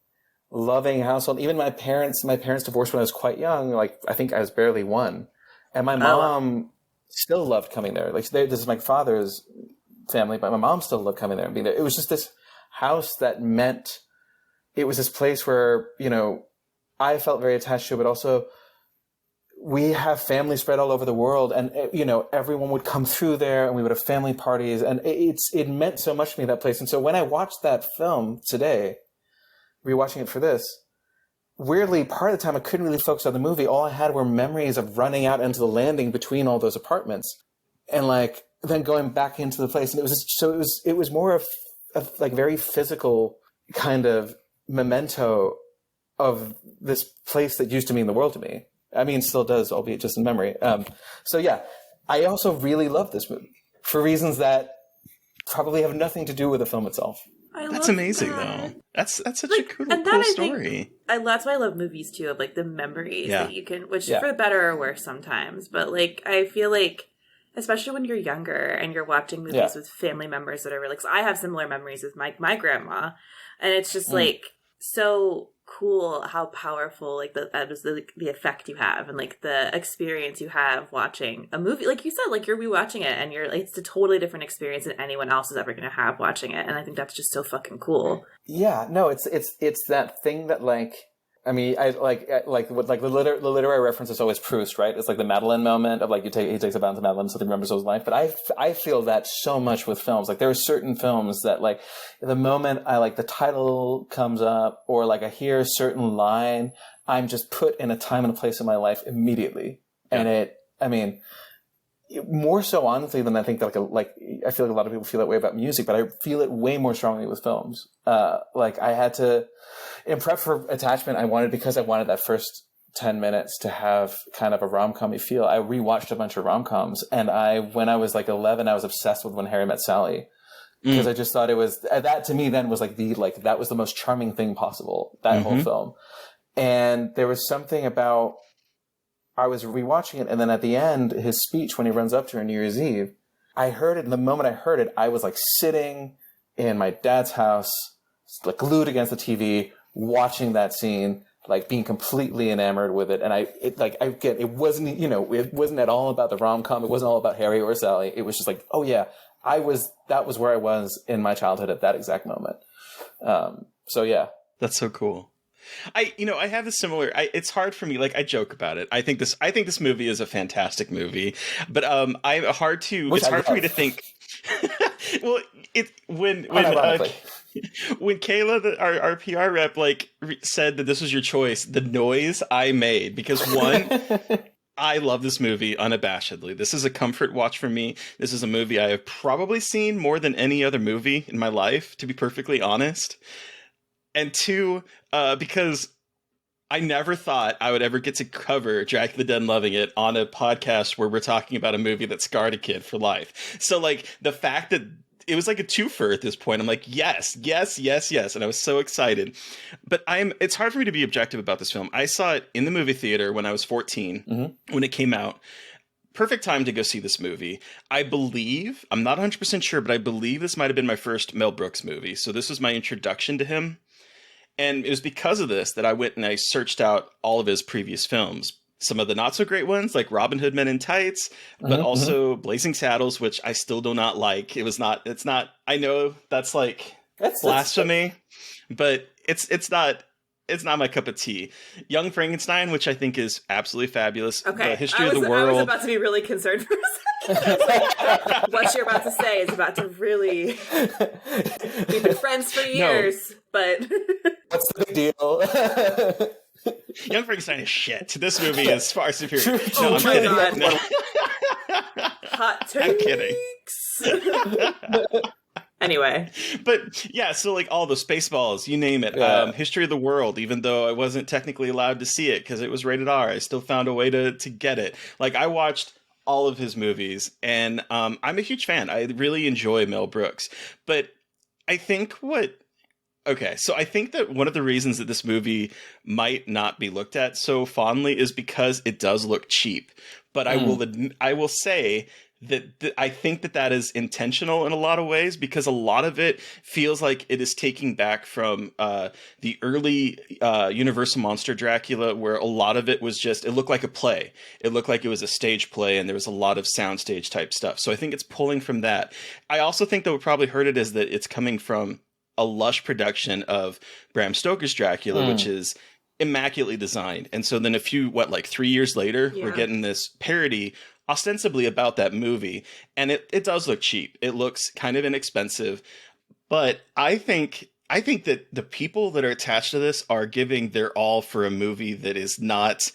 loving household. Even my parents divorced when I was quite young. Like I think I was barely one, and my mom still loved coming there. Like this is my father's family, but my mom still loved coming there and being there. It was just this house that meant it was this place where, I felt very attached to, but also we have family spread all over the world, and everyone would come through there and we would have family parties, and it meant so much to me, that place. And so when I watched that film today, rewatching it for this, weirdly, part of the time I couldn't really focus on the movie. All I had were memories of running out into the landing between all those apartments, and like then going back into the place. And it was more of like very physical kind of memento of this place that used to mean the world to me. I mean, still does, albeit just in memory. So yeah, I also really love this movie for reasons that probably have nothing to do with the film itself. That's amazing, though. That's such a cool story. That's why I love movies too, of like the memories that you can, which for better or worse sometimes. But like, I feel like, especially when you're younger and you're watching movies with family members that are really, 'cause I have similar memories with my grandma, and it's just like so cool how powerful like that was the effect you have, and like the experience you have watching a movie. Like you said, like you're rewatching it and you're like, it's a totally different experience than anyone else is ever going to have watching it, and I think that's just so fucking cool. Yeah, no, it's that thing that like, I mean, I like the literary reference is always Proust, right? It's like the Madeleine moment of like he takes a bound to Madeleine so he remembers his life. But I feel that so much with films. Like there are certain films that like the moment I like the title comes up or like I hear a certain line, I'm just put in a time and a place in my life immediately. Yeah. And more so honestly than I think that I feel like a lot of people feel that way about music, but I feel it way more strongly with films. Like I had to, in prep for Attachment, because I wanted that first 10 minutes to have kind of a rom-com-y feel. I rewatched a bunch of rom-coms, and when I was like 11, I was obsessed with When Harry Met Sally, because I just thought it was, that to me then was like that was the most charming thing possible, that whole film. And there was something about, I was rewatching it, and then at the end, his speech when he runs up to her on New Year's Eve, I heard it, and the moment I heard it, I was like sitting in my dad's house, like glued against the TV, watching that scene, like being completely enamored with it. And it wasn't, it wasn't at all about the rom-com. It wasn't all about Harry or Sally. It was just like, oh yeah, that was where I was in my childhood at that exact moment. So yeah. That's so cool. I have a similar, it's hard for me. Like, I joke about it. I think this movie is a fantastic movie, but it's hard for me to think. Well, when Kayla, our PR rep, said that this was your choice, the noise I made, because one, I love this movie unabashedly. This is a comfort watch for me. This is a movie I have probably seen more than any other movie in my life, to be perfectly honest. And two, because I never thought I would ever get to cover Dracula Dead and Loving It on a podcast where we're talking about a movie that scarred a kid for life. So the fact that it was like a twofer at this point, I'm like, yes. And I was so excited. But it's hard for me to be objective about this film. I saw it in the movie theater when I was 14, when it came out. Perfect time to go see this movie. I believe, I'm not 100% sure, but I believe this might have been my first Mel Brooks movie. So this was my introduction to him. And it was because of this that I went and I searched out all of his previous films. Some of the not so great ones, like Robin Hood Men in Tights, but also Blazing Saddles, which I still do not like. It's not, I know that's blasphemy, but it's not my cup of tea. Young Frankenstein, which I think is absolutely fabulous. Okay. The History of the World. I was about to be really concerned for a second. What you're about to say is about to really... We've been friends for years, but... What's the big deal? Young Frankenstein is shit. This movie is far superior. No, I'm kidding. No. Hot takes. I'm kidding. Anyway. But yeah, so all the Spaceballs, you name it. Yeah. History of the World, even though I wasn't technically allowed to see it because it was rated R, I still found a way to get it. I watched all of his movies, and I'm a huge fan. I really enjoy Mel Brooks. But I think I think that one of the reasons that this movie might not be looked at so fondly is because it does look cheap. But I will say that I think that is intentional in a lot of ways, because a lot of it feels like it is taking back from the early Universal Monster Dracula, where a lot of it was just, it looked like a play. It looked like it was a stage play, and there was a lot of soundstage type stuff. So I think it's pulling from that. I also think that what probably hurt it is that it's coming from a lush production of Bram Stoker's Dracula, which is immaculately designed. And so then 3 years later, we're getting this parody ostensibly about that movie, and it does look cheap. It looks kind of inexpensive, but I think that the people that are attached to this are giving their all for a movie that is not,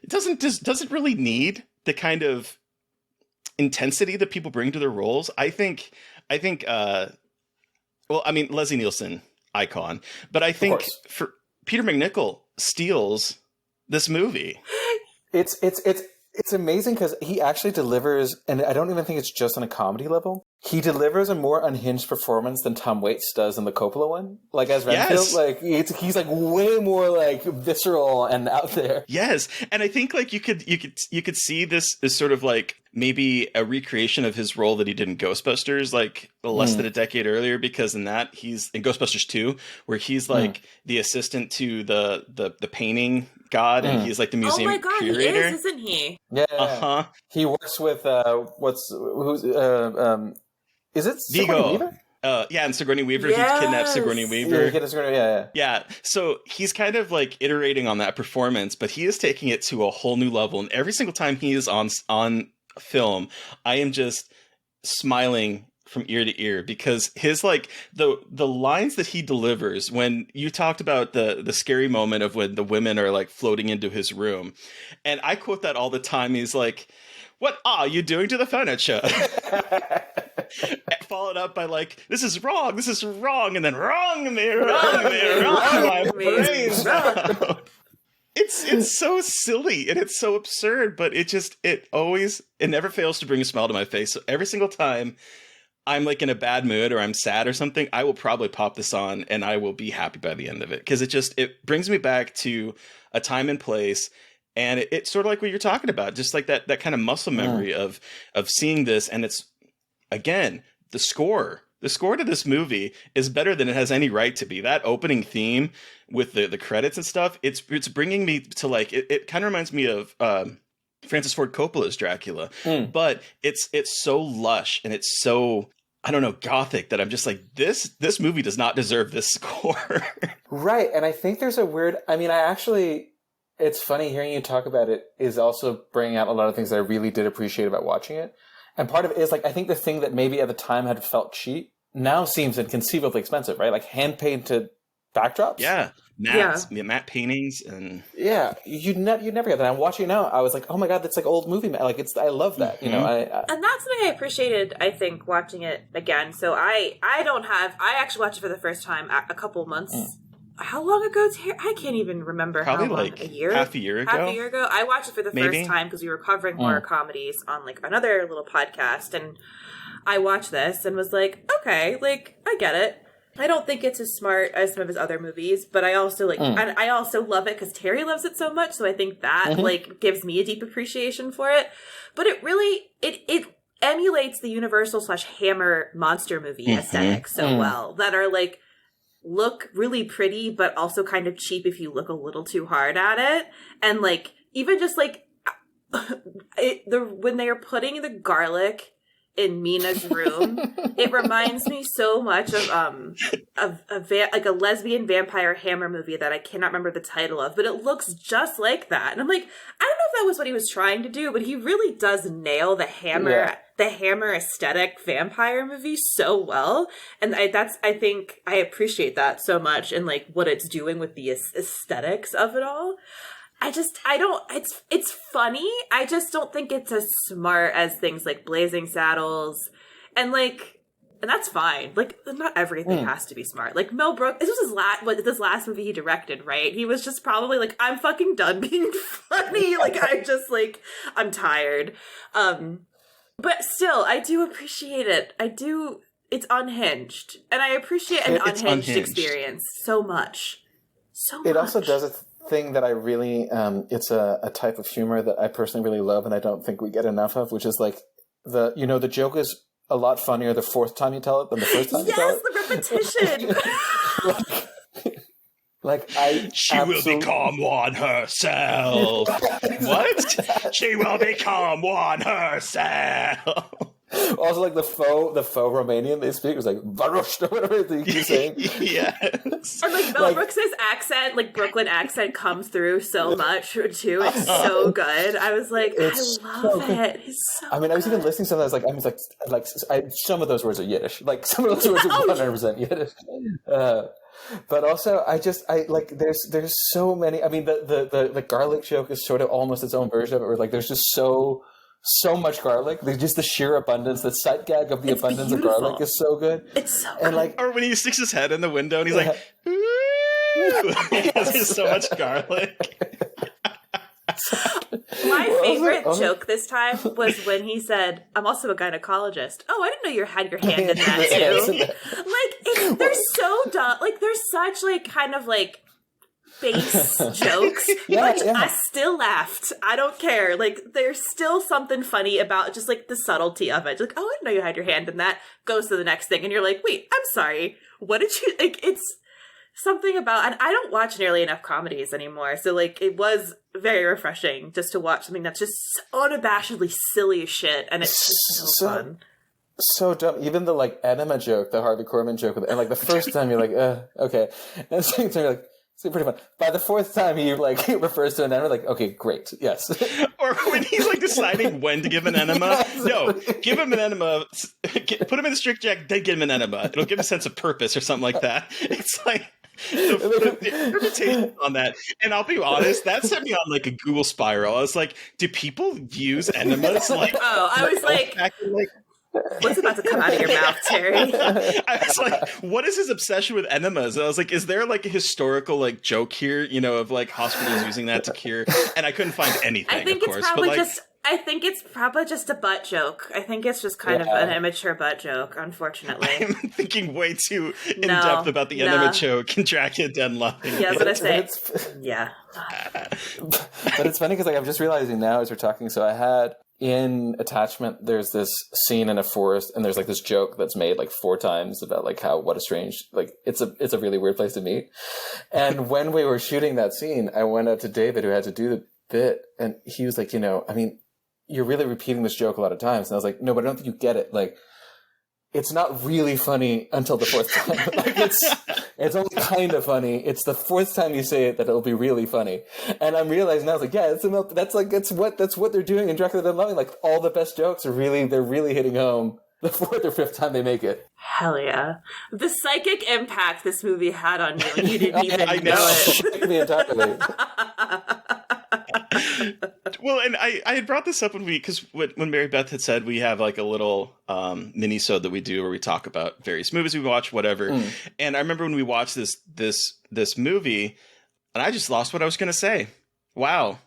it doesn't really need the kind of intensity that people bring to their roles. I think Leslie Nielsen, icon, but I think for Peter McNichol steals this movie. It's amazing because he actually delivers, and I don't even think it's just on a comedy level. He delivers a more unhinged performance than Tom Waits does in the Coppola one. As Renfield, he's way more visceral and out there. Yes, and I think you could see this as sort of maybe a recreation of his role that he did in Ghostbusters less than a decade earlier, because in that he's in Ghostbusters 2, where he's the assistant to the painting god, and he's the museum curator. He is, isn't he? Yeah. He works with is it Sigourney Weaver? And Sigourney Weaver. Yes. He kidnaps Sigourney Weaver. Yeah. So he's kind of iterating on that performance, but he is taking it to a whole new level. And every single time he is on film, I am just smiling from ear to ear, because his the lines that he delivers, when you talked about the scary moment of when the women are floating into his room, and I quote that all the time. He's like, "What are you doing to the furniture?" Followed up by this is wrong, and then wrong me, my brain's wrong. It's so silly and it's so absurd, but it never fails to bring a smile to my face. So every single time I'm like in a bad mood or I'm sad or something, I will probably pop this on and I will be happy by the end of it. Because it brings me back to a time and place. And it's sort of like what you're talking about, just like that kind of muscle memory of seeing this. And it's, again, the score to this movie is better than it has any right to be. That opening theme with the credits and stuff, it's bringing me to like, it kind of reminds me of Francis Ford Coppola's Dracula, but it's so lush and it's so, I don't know, gothic that I'm just like, this movie does not deserve this score. Right. And I think there's a weird, I mean, it's funny hearing you talk about it is also bringing out a lot of things that I really did appreciate about watching it. And part of it is like, I think the thing that maybe at the time had felt cheap now seems inconceivably expensive, right? Like hand-painted backdrops. Yeah. Matte paintings. And yeah, you'd never get that. I'm watching it now. I was like, oh my God, that's like old movie. Like I love that, you know? And that's something I appreciated, I think, watching it again. So I actually watched it for the first time a couple months. How long ago? I can't even remember. Probably how long. like a year? Half a year ago. I watched it for the first time because we were covering horror comedies on like another little podcast, and I watched this and was like, okay, like I get it. I don't think it's as smart as some of his other movies, but I also like, and I also love it because Terry loves it so much. So I think that like gives me a deep appreciation for it. But it really it emulates the Universal/Hammer monster movie aesthetic so well that are like. Look really pretty, but also kind of cheap if you look a little too hard at it. And like, even just like, when they are putting the garlic in Mina's room, it reminds me so much of like a lesbian vampire Hammer movie that I cannot remember the title of, but it looks just like that. And I'm like, I don't know if that was what he was trying to do, but he really does nail the Hammer, the Hammer aesthetic vampire movie so well. And I think I appreciate that so much and like what it's doing with the aesthetics of it all. It's funny. I just don't think it's as smart as things like Blazing Saddles and that's fine. Like, not everything has to be smart. Like, Mel Brooks, this was this last movie he directed, right? He was just probably like, I'm fucking done being funny. Like, I'm tired. But still, I do appreciate it. It's unhinged. And I appreciate an unhinged experience so much. It also does a thing that I really, it's a type of humor that I personally really love and I don't think we get enough of, which is like, the joke is a lot funnier the fourth time you tell it than the first time you tell it. Yes, the repetition! She will become one herself. What? She will become one herself. Also, like the faux Romanian they speak was like Varush or whatever they keep saying. Yes. Or like Mel Brooks's accent, like Brooklyn accent, comes through so much too. It's so good. I was like, I love it. It's so. I mean, I was even listening to something. I was like, some of those words are Yiddish. Like some of those words are 100% Yiddish. But also, there's so many. I mean, the garlic joke is sort of almost its own version of it. Where like there's just so much garlic. There's just the sheer abundance. The sight gag of the abundance of garlic is so good. It's so and good. Or when he sticks his head in the window and he's like, ooh, there's so much garlic. My favorite joke this time was when he said, I'm also a gynecologist. Oh, I didn't know you had your hand in that too. Like, they're so dumb. Like, they're such, like, kind of, like, base jokes. I still laughed. I don't care. Like, there's still something funny about just, like, the subtlety of it. Like, oh, I didn't know you had your hand in that. Goes to the next thing. And you're like, wait, I'm sorry. What did you, like, it's something about, and I don't watch nearly enough comedies anymore. So, like, it was very refreshing just to watch something that's just unabashedly silly as shit. And it's just so fun. So dumb. Even the, like, enema joke, the Harvey Korman joke, and, like, the first time you're like, okay. And the second time you're like, it's pretty fun. By the fourth time, he like refers to an enema, like, okay, great, yes. Or when he's like deciding when to give an enema, no, give him an enema, put him in the strict jack, then give him an enema. It'll give him a sense of purpose or something like that. It's like the permutation on that. And I'll be honest, that sent me on like a Google spiral. I was like, do people use enemas? Like, I was like what's about to come out of your mouth, Terry? I was like, what is his obsession with enemas? And I was like, is there like a historical like joke here, you know, of like hospitals using that to cure? And I couldn't find anything. I think of course, it's probably but, like, I think it's probably just a butt joke. I think it's just kind of an immature butt joke, unfortunately. I'm thinking way too in depth about the enema joke and Dracula done laughing. Yeah, I was going to say. Yeah. But it's funny because like I'm just realizing now as we're talking, so I had in Attachment, there's this scene in a forest and there's like this joke that's made like 4 times about like how, what a strange, like it's a really weird place to meet. And when we were shooting that scene, I went out to David who had to do the bit and he was like, I mean, you're really repeating this joke a lot of times. And I was like, no, but I don't think you get it. Like, it's not really funny until the 4th time. Like, it's only kind of funny. It's the 4th time you say it that it'll be really funny. And I'm realizing now, I was like, yeah, that's what they're doing in Dracula Dead and Loving. Like, all the best jokes they're really hitting home the 4th or 5th time they make it. Hell yeah. The psychic impact this movie had on you, and you didn't even know it. Me entirely. Well, and I had brought this up because when Mary Beth had said we have like a little mini-sode that we do where we talk about various movies we watch, whatever. And I remember when we watched this movie, and I just lost what I was going to say. Wow.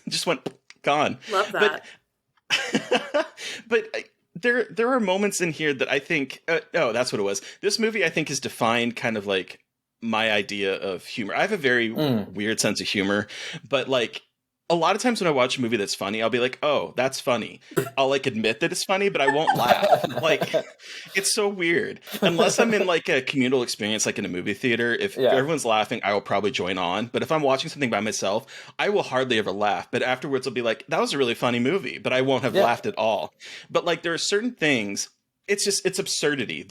Just went gone. Love that. But there are moments in here that I think, that's what it was. This movie, I think, has defined kind of like my idea of humor. I have a very weird sense of humor, but like a lot of times when I watch a movie that's funny, I'll be like, oh, that's funny. I'll like admit that it's funny, but I won't laugh. Like, it's so weird. Unless I'm in like a communal experience, like in a movie theater, if everyone's laughing, I will probably join on. But if I'm watching something by myself, I will hardly ever laugh. But afterwards I'll be like, that was a really funny movie, but I won't have laughed at all. But like, there are certain things, it's absurdity.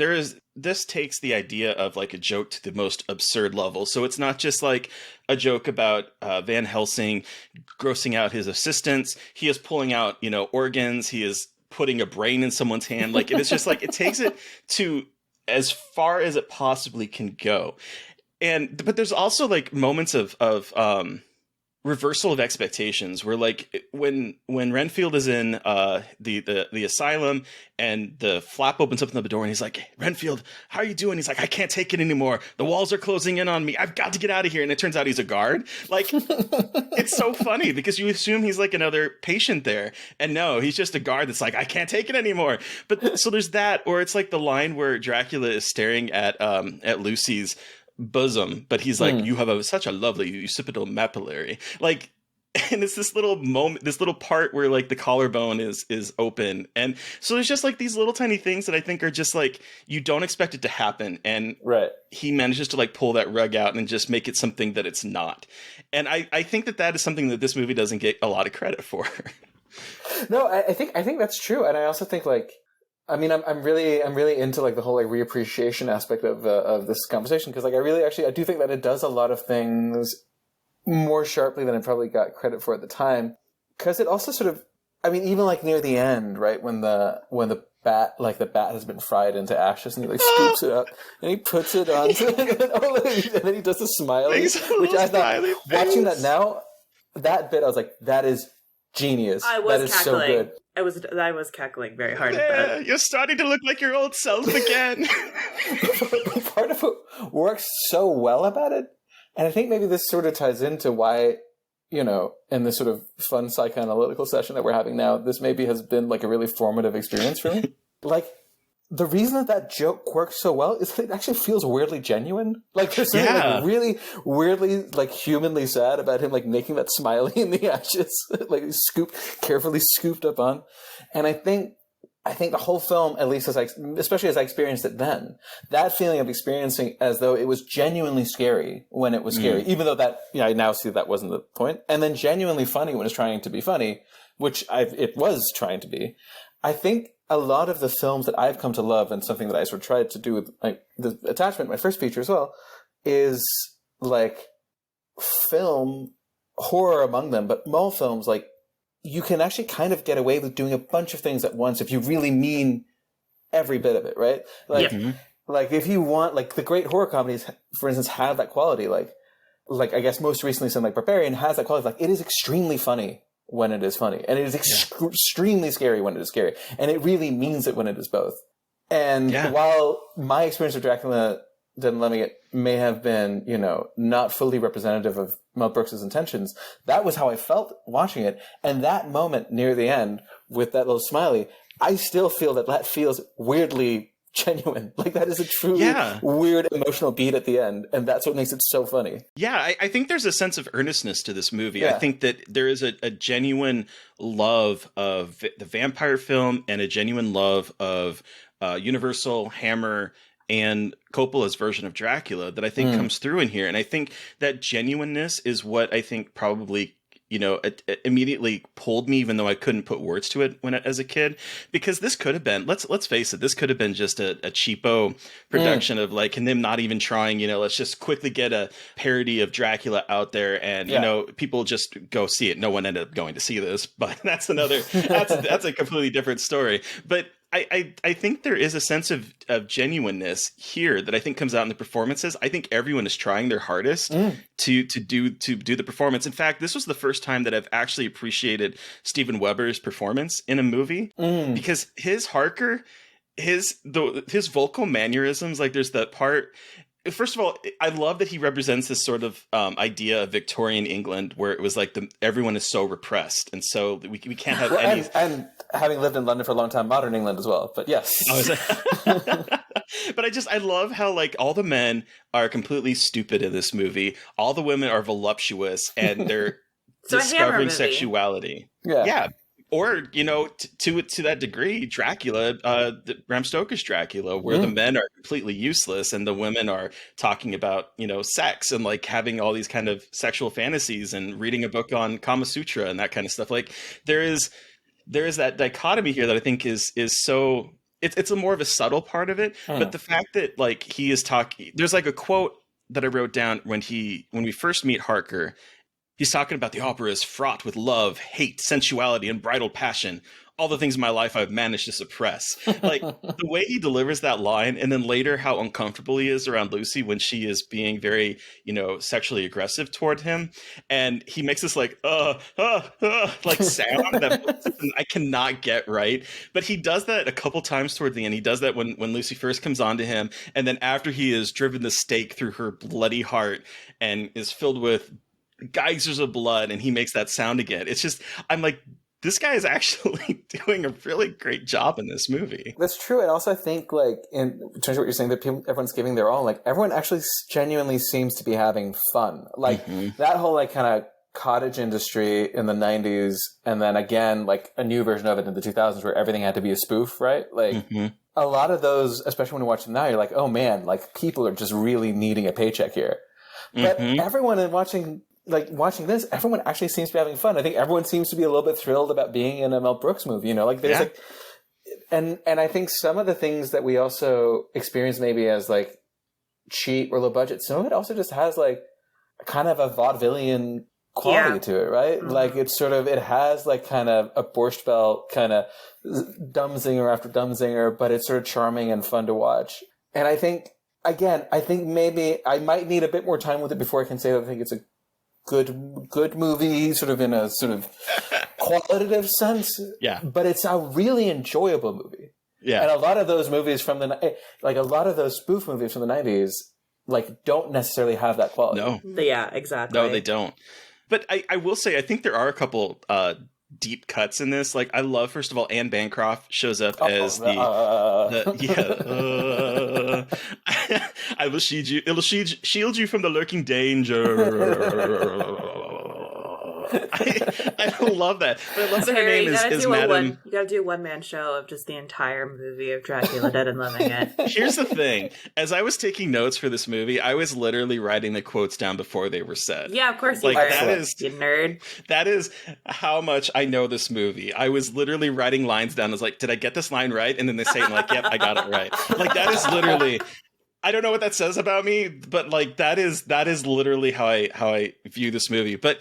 This takes the idea of like a joke to the most absurd level. So it's not just like a joke about Van Helsing grossing out his assistants. He is pulling out, organs. He is putting a brain in someone's hand. Like, it is just like, it takes it to as far as it possibly can go. But there's also like moments of reversal of expectations where like when Renfield is in the asylum and the flap opens up in the door and he's like, Renfield, how are you doing? He's like, I can't take it anymore. The walls are closing in on me. I've got to get out of here. And it turns out he's a guard. Like, it's so funny because you assume he's like another patient there. And no, he's just a guard that's like, I can't take it anymore. But so there's that, or it's like the line where Dracula is staring at Lucy's bosom, but he's like, you have such a lovely occipital mapillary. Like, and it's this little moment, this little part where like the collarbone is open. And so there's just like these little tiny things that I think are just like, you don't expect it to happen. And he manages to like pull that rug out and just make it something that it's not. And I think that is something that this movie doesn't get a lot of credit for. No, I think that's true. And I also think like, I mean, I'm really into like the whole like reappreciation aspect of this conversation because like I do think that it does a lot of things more sharply than I probably got credit for at the time because it also sort of, I mean, even like near the end, right when the bat has been fried into ashes and he like scoops it up and he puts it on and then he does the smiley, which I thought watching that now, that bit I was like, that is genius. That is cackling. So good. I was cackling very hard at that. You're starting to look like your old self again. Part of it works so well about it. And I think maybe this sort of ties into why, in this sort of fun psychoanalytical session that we're having now, this maybe has been like a really formative experience for me. Like, the reason that joke works so well is that it actually feels weirdly genuine. Like, there's something like really weirdly, like, humanly sad about him, like, making that smiley in the ashes, like, carefully scooped up on. And I think the whole film, at least especially as I experienced it then, that feeling of experiencing as though it was genuinely scary when it was scary, even though that, I now see that wasn't the point, and then genuinely funny when it's trying to be funny, which it was trying to be. I think a lot of the films that I've come to love, and something that I sort of tried to do with like the Attachment, my first feature as well, is like film horror among them, but Mull films, like you can actually kind of get away with doing a bunch of things at once if you really mean every bit of it, right? Like, like if you want, like the great horror comedies, for instance, have that quality. Like I guess most recently, something like Barbarian has that quality. Like it is extremely funny when it is funny, and it is extremely scary when it is scary, and it really means it when it is both. And while my experience of Dracula Dead and Loving It may have been, not fully representative of Mel Brooks' intentions. That was how I felt watching it. And that moment near the end with that little smiley, I still feel that feels weirdly genuine. Like that is a truly weird emotional beat at the end. And that's what makes it so funny. Yeah, I think there's a sense of earnestness to this movie. Yeah. I think that there is a genuine love of the vampire film and a genuine love of Universal, Hammer, and Coppola's version of Dracula that I think comes through in here. And I think that genuineness is what I think probably, it immediately pulled me, even though I couldn't put words to it as a kid, because this could have been, let's face it, this could have been just a cheapo production of like, and them not even trying, let's just quickly get a parody of Dracula out there and, people just go see it. No one ended up going to see this, but that's a completely different story. But I think there is a sense of genuineness here that I think comes out in the performances. I think everyone is trying their hardest to do the performance. In fact, this was the first time that I've actually appreciated Steven Weber's performance in a movie because his Harker, his vocal mannerisms, like there's that part. First of all, I love that he represents this sort of idea of Victorian England where it was like everyone is so repressed. And so we can't have any... And having lived in London for a long time, modern England as well. But yes. But I love how like all the men are completely stupid in this movie. All the women are voluptuous and they're discovering sexuality. Yeah. Or, to that degree, Dracula, Bram Stoker's Dracula, where the men are completely useless and the women are talking about, sex and like having all these kind of sexual fantasies and reading a book on Kama Sutra and that kind of stuff. Like there is that dichotomy here that I think is so it's a more of a subtle part of it. But the fact that like he is talking, there's like a quote that I wrote down when we first meet Harker. He's talking about the opera is fraught with love, hate, sensuality, and bridal passion. All the things in my life I've managed to suppress. Like the way he delivers that line, and then later how uncomfortable he is around Lucy when she is being very, sexually aggressive toward him. And he makes this like, like sound that I cannot get right. But he does that a couple times toward the end. He does that when Lucy first comes on to him. And then after he has driven the stake through her bloody heart and is filled with geysers of blood, and he makes that sound again. It's just, I'm like, this guy is actually doing a really great job in this movie. That's true. And also I think like in terms of what you're saying, that everyone's giving their all, like everyone actually genuinely seems to be having fun. Like that whole like kind of cottage industry in the 90s, and then again like a new version of it in the 2000s where everything had to be a spoof, right? Like a lot of those, especially when you watch them now, you're like, oh man, like people are just really needing a paycheck here. But everyone watching this, everyone actually seems to be having fun. I think everyone seems to be a little bit thrilled about being in a Mel Brooks movie, like there's like, and I think some of the things that we also experience maybe as like cheap or low budget, some of it also just has like kind of a vaudevillian quality to it, right? Like it's sort of, it has like kind of a Borscht Belt kind of dumb zinger after dumb zinger, but it's sort of charming and fun to watch. And I think, again, maybe I might need a bit more time with it before I can say that I think it's a good movie, sort of in a sort of qualitative sense. Yeah. But it's a really enjoyable movie. Yeah. And a lot of those movies a lot of those spoof movies from the 90s, like, don't necessarily have that quality. No. Yeah, exactly. No, they don't. But I will say, I think there are a couple deep cuts in this. Like, I love, first of all, Anne Bancroft shows up as I will shield you from the lurking danger. I love that. But I love that her name is Madam. You gotta do a one-man show of just the entire movie of Dracula Dead and Loving It. Here's the thing. As I was taking notes for this movie, I was literally writing the quotes down before they were said. Yeah, of course you were. You nerd. That is how much I know this movie. I was literally writing lines down. I was like, did I get this line right? And then they say, I'm like, yep, I got it right. Like, that is literally... I don't know what that says about me, but like that is literally how I view this movie. But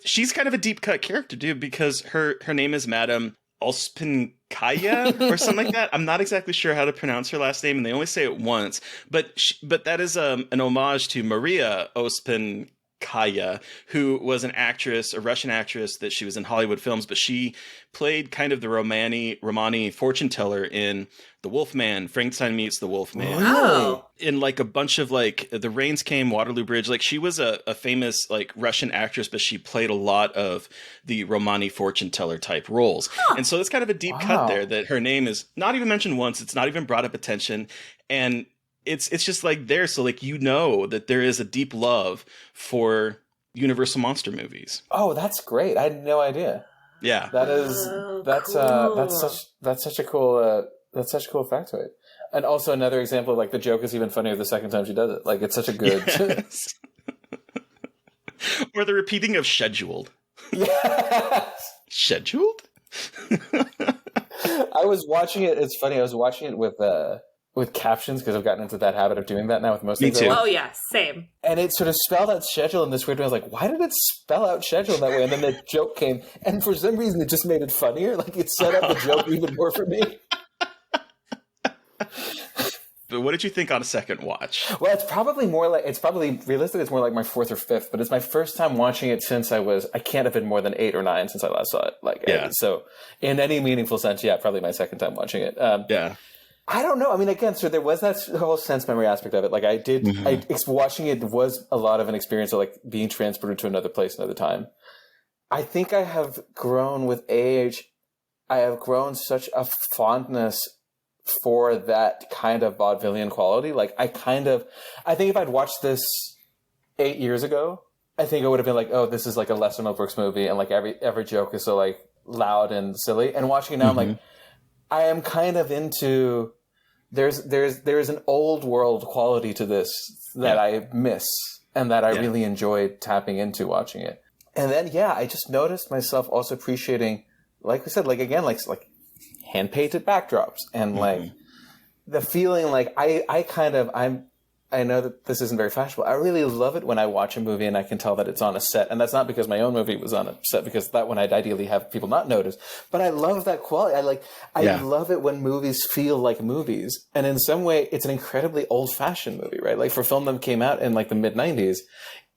she's kind of a deep cut character, dude, because her name is Madam Ospinkaya or something like that. I'm not exactly sure how to pronounce her last name, and they only say it once. But that is an homage to Maria Ospinkaya, Kaya, who was an actress, a Russian actress that she was in Hollywood films, but she played kind of the Romani fortune teller in The Wolfman, Frankenstein Meets the Wolfman. Oh. In like a bunch of like The Rains Came, Waterloo Bridge. Like she was a famous like Russian actress, but she played a lot of the Romani fortune teller type roles. And so it's kind of a deep cut there that her name is not even mentioned once. It's not even brought up attention. And it's just like there. So like, you know that there is a deep love for Universal monster movies. Oh, that's great. I had no idea. Yeah. That's such a cool factoid. And also another example of like the joke is even funnier the second time she does it. Like it's such a good Yes. Or the repeating of scheduled. Yes. Scheduled? I was watching it. It's funny. I was watching it with captions because I've gotten into that habit of doing that now with most things. Me too. Oh yeah, same. And it sort of spelled out schedule in this weird way. I was like, why did it spell out schedule that way? And then the joke came, and for some reason it just made it funnier. Like it set up the joke even more for me. But what did you think on a second watch? Well, it's probably realistically it's more like my fourth or fifth, but it's my first time watching it since I can't have been more than 8 or 9 since I last saw it. Like, yeah. So in any meaningful sense, yeah, probably my second time watching it. Yeah. I don't know. I mean, again, so there was that whole sense memory aspect of it. Like watching it was a lot of an experience of like being transported to another place, another time. I think I have grown with age. I have grown such a fondness for that kind of vaudevillian quality. Like I think if I'd watched this 8 years ago, I think I would have been like, oh, this is like a lesser Mel Brooks movie. And like every joke is so like loud and silly. And watching it now, I'm like, I am kind of into, there's an old world quality to this that I miss and that I really enjoyed tapping into watching it. And then, I just noticed myself also appreciating, like we said, like again, like hand-painted backdrops and like the feeling like I know that this isn't very fashionable. I really love it when I watch a movie and I can tell that it's on a set. And that's not because my own movie was on a set, because that one I'd ideally have people not notice. But I love that quality. I love it when movies feel like movies. And in some way, it's an incredibly old-fashioned movie, right? Like for a film that came out in like the mid-90s,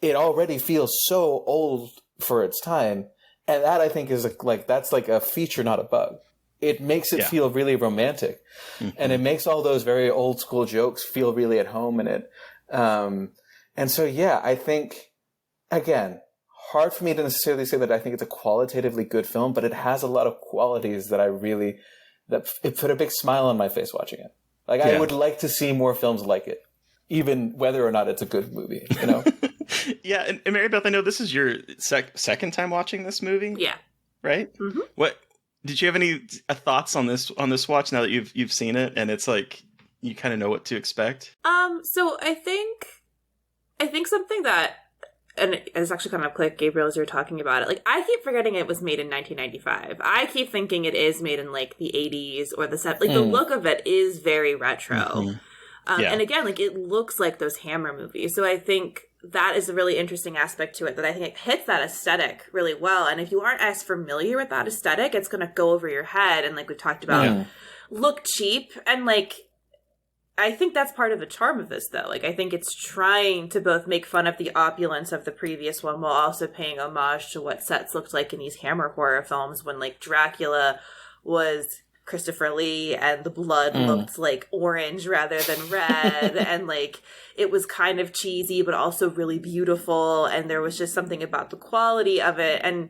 it already feels so old for its time. And that I think is that's like a feature, not a bug. It makes it feel really romantic. And it makes all those very old school jokes feel really at home in it. And so, I think, again, hard for me to necessarily say that I think it's a qualitatively good film, but it has a lot of qualities that it put a big smile on my face watching it. Like I would like to see more films like it, even whether or not it's a good movie, you know? Yeah. And Mary Beth, I know this is your second time watching this movie. Yeah. Right? Mm-hmm. What? Did you have any thoughts on this watch now that you've seen it and it's like you kind of know what to expect? So I think something that, and it's actually kind of like Gabriel as you're talking about it. Like I keep forgetting it was made in 1995. I keep thinking it is made in like the 80s or the 70s. Like the look of it is very retro. And again, like it looks like those Hammer movies. So I think that is a really interesting aspect to it, that I think it hits that aesthetic really well. And if you aren't as familiar with that aesthetic, it's going to go over your head. And like we talked about, look cheap. And like, I think that's part of the charm of this, though. Like, I think it's trying to both make fun of the opulence of the previous one while also paying homage to what sets looked like in these Hammer horror films when like Dracula was Christopher Lee and the blood looked like orange rather than red. And like it was kind of cheesy but also really beautiful, and there was just something about the quality of it, and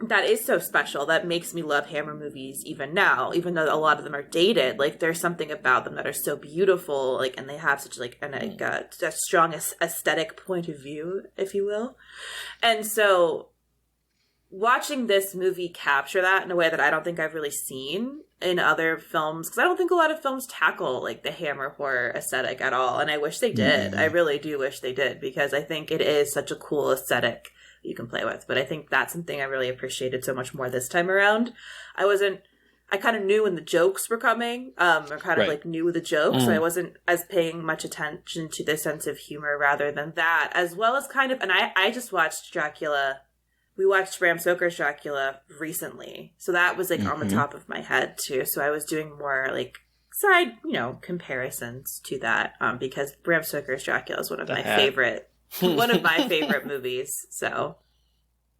that is so special. That makes me love Hammer movies even now, even though a lot of them are dated. Like there's something about them that are so beautiful, like, and they have such like a strong aesthetic point of view, if you will. And so watching this movie capture that in a way that I don't think I've really seen in other films, because I don't think a lot of films tackle like the Hammer horror aesthetic at all, and I wish they did. I really do wish they did, because I think it is such a cool aesthetic you can play with. But I think that's something I really appreciated so much more this time around. I kind of knew when the jokes were coming, or kind of like knew the jokes. So I wasn't as paying much attention to the sense of humor rather than that, as well as kind of, and I just watched Dracula. We watched Bram Stoker's Dracula recently. So that was like on the top of my head too. So I was doing more like side, comparisons to that, because Bram Stoker's Dracula is one of my favorite one of my favorite movies. So,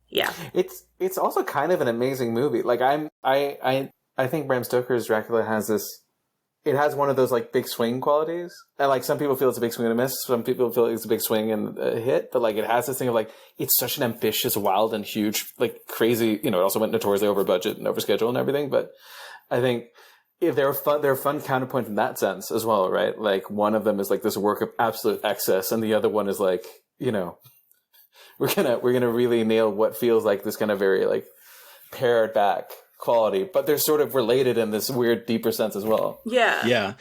yeah, it's also kind of an amazing movie. Like I think Bram Stoker's Dracula has this. It has one of those like big swing qualities, and like some people feel it's a big swing and a miss. Some people feel it's a big swing and a hit, but like it has this thing of like it's such an ambitious, wild, and huge, like crazy. You know, it also went notoriously over budget and over schedule and everything. But I think if they're a fun counterpoint in that sense as well, right? Like one of them is like this work of absolute excess, and the other one is like, you know, we're gonna really nail what feels like this kind of very like pared back quality, but they're sort of related in this weird deeper sense as well. Yeah.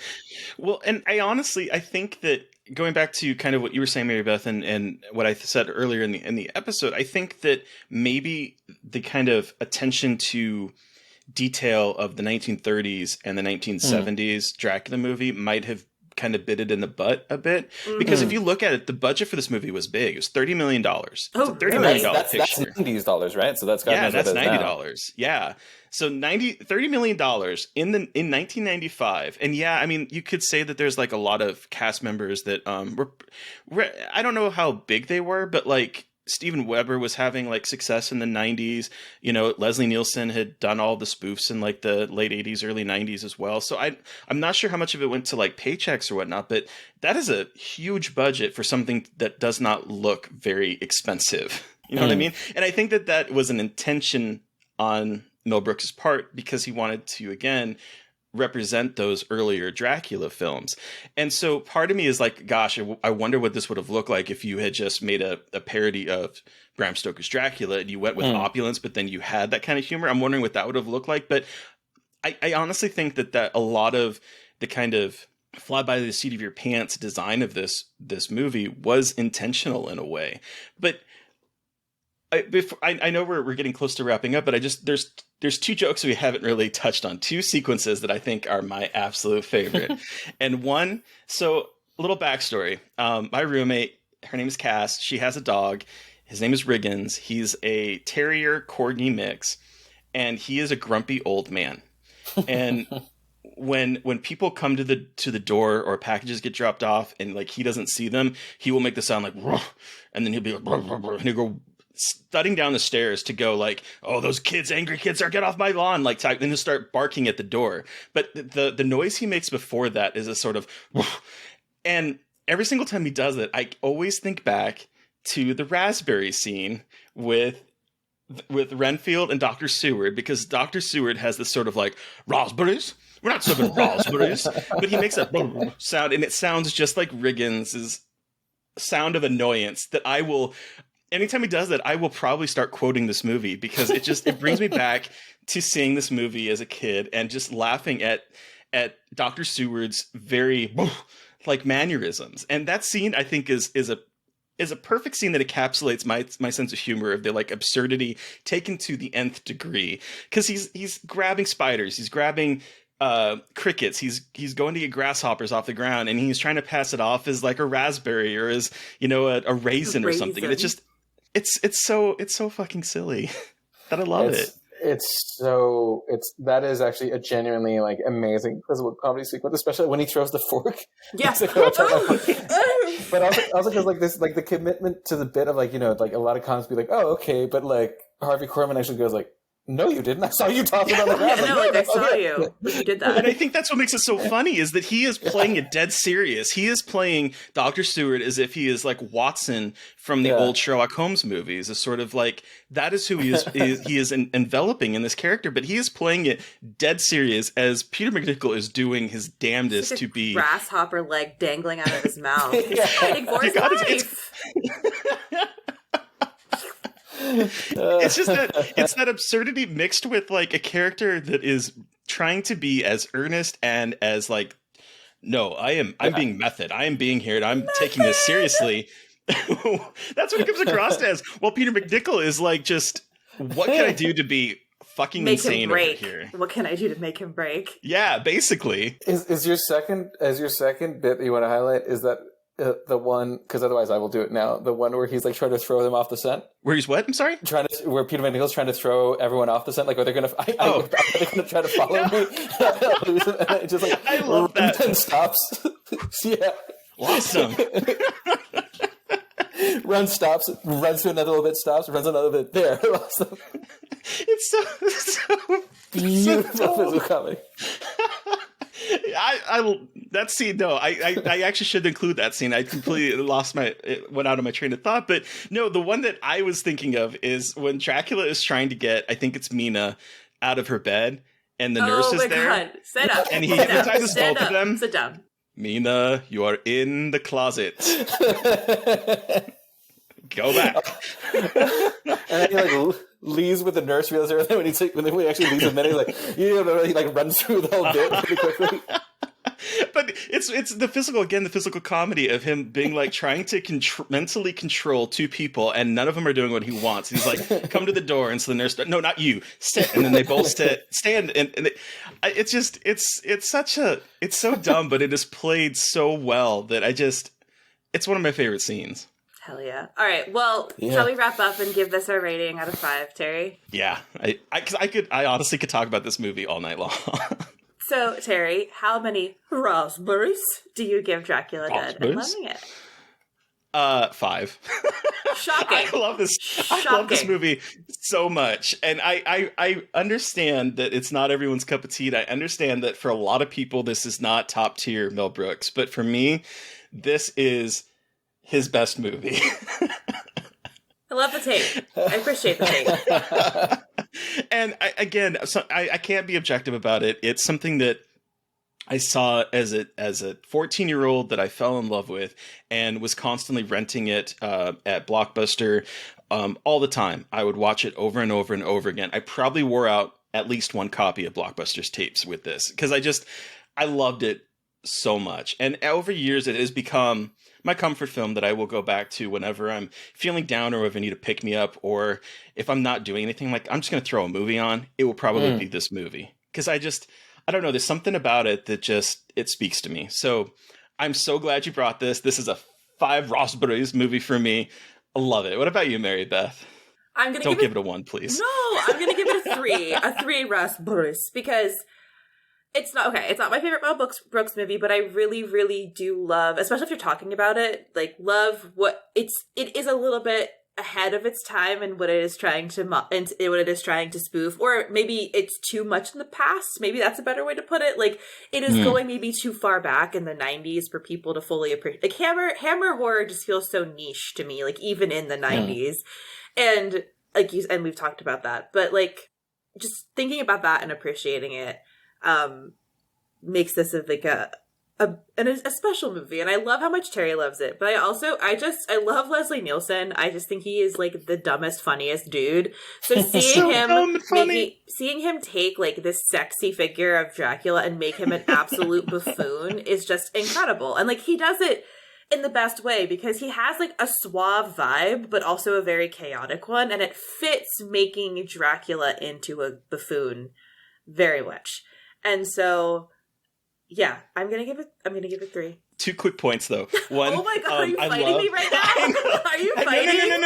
Well, and I think that going back to kind of what you were saying, Mary Beth, and what I said earlier in the episode, I think that maybe the kind of attention to detail of the 1930s and the 1970s Dracula movie might have kind of bit it in the butt a bit, because if you look at it, the budget for this movie was big. It was $30 million. It's a $30 million picture. That's $90, right? So that's that's $90. Yeah. So $30 million in 1995. And yeah, I mean, you could say that there's like a lot of cast members that were I don't know how big they were, but like Steven Weber was having like success in the 90s. You know, Leslie Nielsen had done all the spoofs in like the late 80s, early 90s as well. So I'm not sure how much of it went to like paychecks or whatnot, but that is a huge budget for something that does not look very expensive. You know what I mean? And I think that was an intention on Mel Brooks' part, because he wanted to, again, represent those earlier Dracula films. And so part of me is like, gosh, I wonder what this would have looked like if you had just made a parody of Bram Stoker's Dracula and you went with opulence, but then you had that kind of humor. I'm wondering what that would have looked like. But I honestly think that a lot of the kind of fly by the seat of your pants design of this movie was intentional in a way. But I know we're getting close to wrapping up, but there's two jokes we haven't really touched on, two sequences that I think are my absolute favorite. And one, so a little backstory. My roommate, her name is Cass. She has a dog. His name is Riggins. He's a terrier corgi mix, and he is a grumpy old man. And when people come to the door or packages get dropped off and like he doesn't see them, he will make the sound like, "Ruh," and then he'll be like, "Ruh, ruh, ruh," and he'll go studding down the stairs to go like, "Oh, those angry kids are, get off my lawn," like type, then he'll start barking at the door. But the noise he makes before that is a sort of, and every single time he does it, I always think back to the raspberry scene with Renfield and Dr. Seward, because Dr. Seward has this sort of like, "Raspberries? We're not serving raspberries," but he makes that sound, and it sounds just like Riggins' sound of annoyance that I will. Anytime he does that, I will probably start quoting this movie, because it brings me back to seeing this movie as a kid and just laughing at Dr. Seward's very like mannerisms. And that scene, I think, is a perfect scene that encapsulates my sense of humor, of the like absurdity taken to the nth degree. Because he's grabbing spiders, he's grabbing crickets, he's going to get grasshoppers off the ground, and he's trying to pass it off as like a raspberry or as, you know, a raisin or something. And it's just it's so fucking silly that I love it. That is actually a genuinely like amazing physical comedy sequence, especially when he throws the fork. Yeah. But also because like this, like the commitment to the bit of like, you know, like a lot of comics be like, "Oh, okay," but like Harvey Korman actually goes like, "No, you didn't. I saw you toss it on the ground." I saw you. You did that. And I think that's what makes it so funny, is that he is playing it dead serious. He is playing Dr. Seward as if he is like Watson from the old Sherlock Holmes movies. Is sort of like, that is who he is. He is enveloping in this character, but he is playing it dead serious, as Peter McNichol is doing his damnedest like to be grasshopper leg dangling out of his mouth. He's fighting for his life. It's just it's that absurdity mixed with like a character that is trying to be as earnest and as like, "No, I'm being method. I am being here and I'm taking this seriously." That's what it comes across as. Well, Peter McNichol is like, just, what can I do to be fucking insane over here? What can I do to make him break? Yeah, basically. Is your second bit that you want to highlight, is that the one, because otherwise I will do it now, the one where he's like trying to throw them off the scent? Where he's what? I'm sorry? Where Peter McNichol's trying to throw everyone off the scent, like, are they going to try to follow me? And it just like, I love that. And stops. Yeah. Awesome. runs, stops, runs to another little bit, stops, runs another bit. There. It's so beautiful so physical comedy. That scene. No, I actually should include that scene. I completely went out of my train of thought. But no, the one that I was thinking of is when Dracula is trying to get, I think it's Mina, out of her bed, and the nurse is there. Oh my god! Sit up. And he hypnotizes both of them. Sit down. Mina, you are in the closet. Go back. And then he like leaves with the nurse. Realizes when he actually leaves with Minnie, he like runs through the whole bit pretty quickly. But it's the physical comedy of him being like trying to mentally control two people, and none of them are doing what he wants. He's like, "Come to the door," and so the nurse, "No, not you, sit." And then they both stand, and it's so dumb, but it is played so well that it's one of my favorite scenes. Hell yeah! All right, well, shall we wrap up and give this our rating out of 5, Terry? Yeah, I honestly could talk about this movie all night long. So, Terry, how many raspberries do you give Dracula Dead and Loving It? 5. Shocking. I love this movie so much. And I understand that it's not everyone's cup of tea. And I understand that for a lot of people, this is not top tier Mel Brooks. But for me, this is his best movie. I love the take. I appreciate the take. And I can't be objective about it. It's something that I saw as a 14-year-old that I fell in love with and was constantly renting it at Blockbuster all the time. I would watch it over and over and over again. I probably wore out at least one copy of Blockbuster's tapes with this because I loved it so much. And over years, it has become my comfort film that I will go back to whenever I'm feeling down or if I need to pick me up, or if I'm not doing anything, like I'm just going to throw a movie on. It will probably be this movie because I don't know. There's something about it that it speaks to me. So I'm so glad you brought this. This is a 5 raspberries movie for me. I love it. What about you, Mary Beth? Don't give it a 1, please. No, I'm going to give it a 3. A 3 raspberries because it's not my favorite Mel Brooks movie, but I really, really do love, especially if you're talking about it, like love it is a little bit ahead of its time and what it is trying to spoof, or maybe it's too much in the past. Maybe that's a better way to put it. Like it is going maybe too far back in the 90s for people to fully appreciate. Like Hammer horror just feels so niche to me, like even in the 90s. And and we've talked about that, but like just thinking about that and appreciating it makes this a special movie. And I love how much Terry loves it, but I love Leslie Nielsen. I just think he is like the dumbest, funniest dude. So seeing him take like this sexy figure of Dracula and make him an absolute buffoon is just incredible. And like he does it in the best way because he has like a suave vibe, but also a very chaotic one, and it fits making Dracula into a buffoon very much. And so, yeah, I'm gonna give it 3. 2 quick points though. One, oh my god, are you fighting me right now? Are you fighting?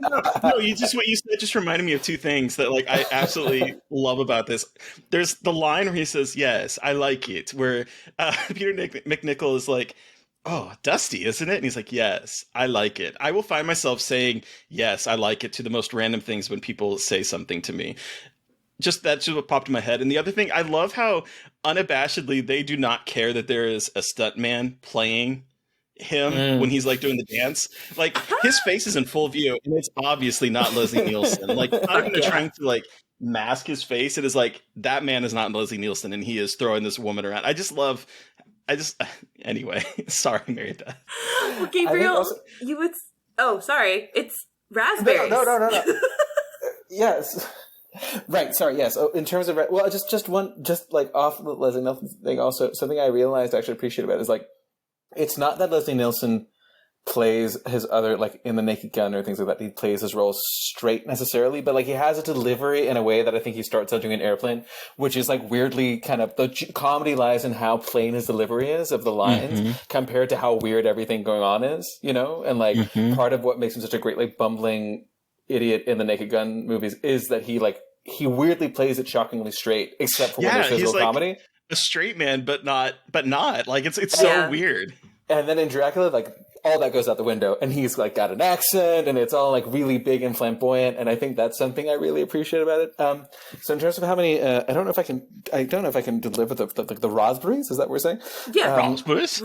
No. What you said just reminded me of 2 things that like I absolutely love about this. There's the line where he says, "Yes, I like it," where Peter McNichol is like, "Oh, dusty, isn't it?" And he's like, "Yes, I like it." I will find myself saying, "Yes, I like it" to the most random things when people say something to me. That's just what popped in my head. And the other thing, I love how unabashedly they do not care that there is a stuntman playing him when he's like doing the dance. Like his face is in full view, and it's obviously not Leslie Nielsen. Like not even trying to like mask his face. It is like that man is not Leslie Nielsen, and he is throwing this woman around. Anyway. Sorry, Mary Beth. Well, Gabriel, sorry, it's raspberries. No. Yes. Right. Sorry. Yes. In terms of just like off the Leslie Nielsen thing. Also, something I realized I actually appreciate about it is like it's not that Leslie Nielsen plays his other like in The Naked Gun or things like that. He plays his roles straight necessarily, but like he has a delivery in a way that I think he starts out doing in Airplane, which is like weirdly kind of the comedy lies in how plain his delivery is of the lines compared to how weird everything going on is, you know, and like part of what makes him such a great like bumbling idiot in the Naked Gun movies is that he weirdly plays it shockingly straight, except for when there's physical comedy. A straight man, but not like it's so weird. And then in Dracula, like all that goes out the window, and he's like got an accent, and it's all like really big and flamboyant, and I think that's something I really appreciate about it. So in terms of how many, I don't know if I can deliver the raspberries. Is that what we're saying? Yeah, raspberries.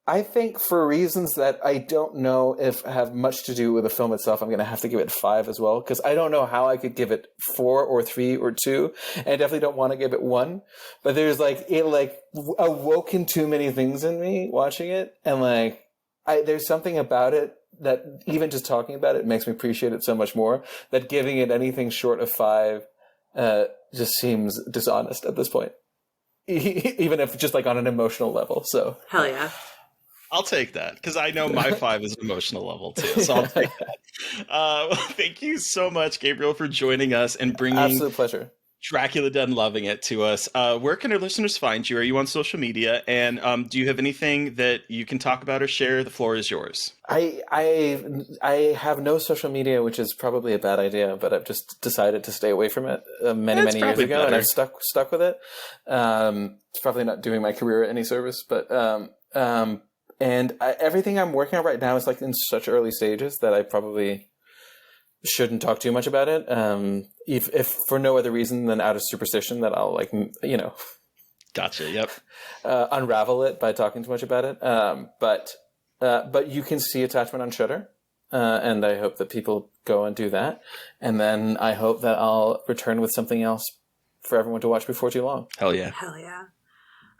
I think for reasons that I don't know if have much to do with the film itself, I'm going to have to give it 5 as well, because I don't know how I could give it 4 or 3 or 2. And I definitely don't want to give it 1. But there's it awoken too many things in me watching it, and there's something about it that even just talking about it makes me appreciate it so much more. That giving it anything short of 5 just seems dishonest at this point, even if just on an emotional level. So hell yeah. I'll take that, because I know my 5 is an emotional level too, so I'll take that. Thank you so much, Gabriel, for joining us and bringing absolute pleasure. Dracula Done Loving It to us. Where can our listeners find you? Are you on social media? And do you have anything that you can talk about or share? The floor is yours. I have no social media, which is probably a bad idea, but I've just decided to stay away from it many years ago, and I've stuck with it. It's probably not doing my career any service, but everything I'm working on right now is in such early stages that I probably shouldn't talk too much about it. If for no other reason than out of superstition that I'll Gotcha. Yep. Unravel it by talking too much about it. But you can see Attachment on Shudder, and I hope that people go and do that. And then I hope that I'll return with something else for everyone to watch before too long. Hell yeah. Hell yeah.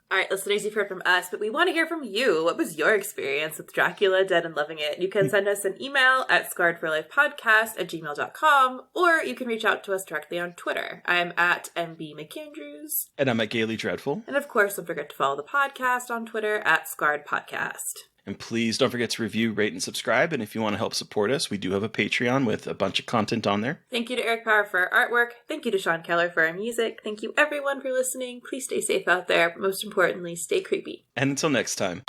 All right, listeners, you've heard from us, but we want to hear from you. What was your experience with Dracula Dead and Loving It? You can send us an email at scarredforlifepodcast@gmail.com, or you can reach out to us directly on Twitter. I'm at MB McAndrews. And I'm at Gaily Dreadful. And of course, don't forget to follow the podcast on Twitter at Scarred Podcast. And please don't forget to review, rate, and subscribe. And if you want to help support us, we do have a Patreon with a bunch of content on there. Thank you to Eric Power for our artwork. Thank you to Sean Keller for our music. Thank you everyone for listening. Please stay safe out there, but most importantly, stay creepy. And until next time.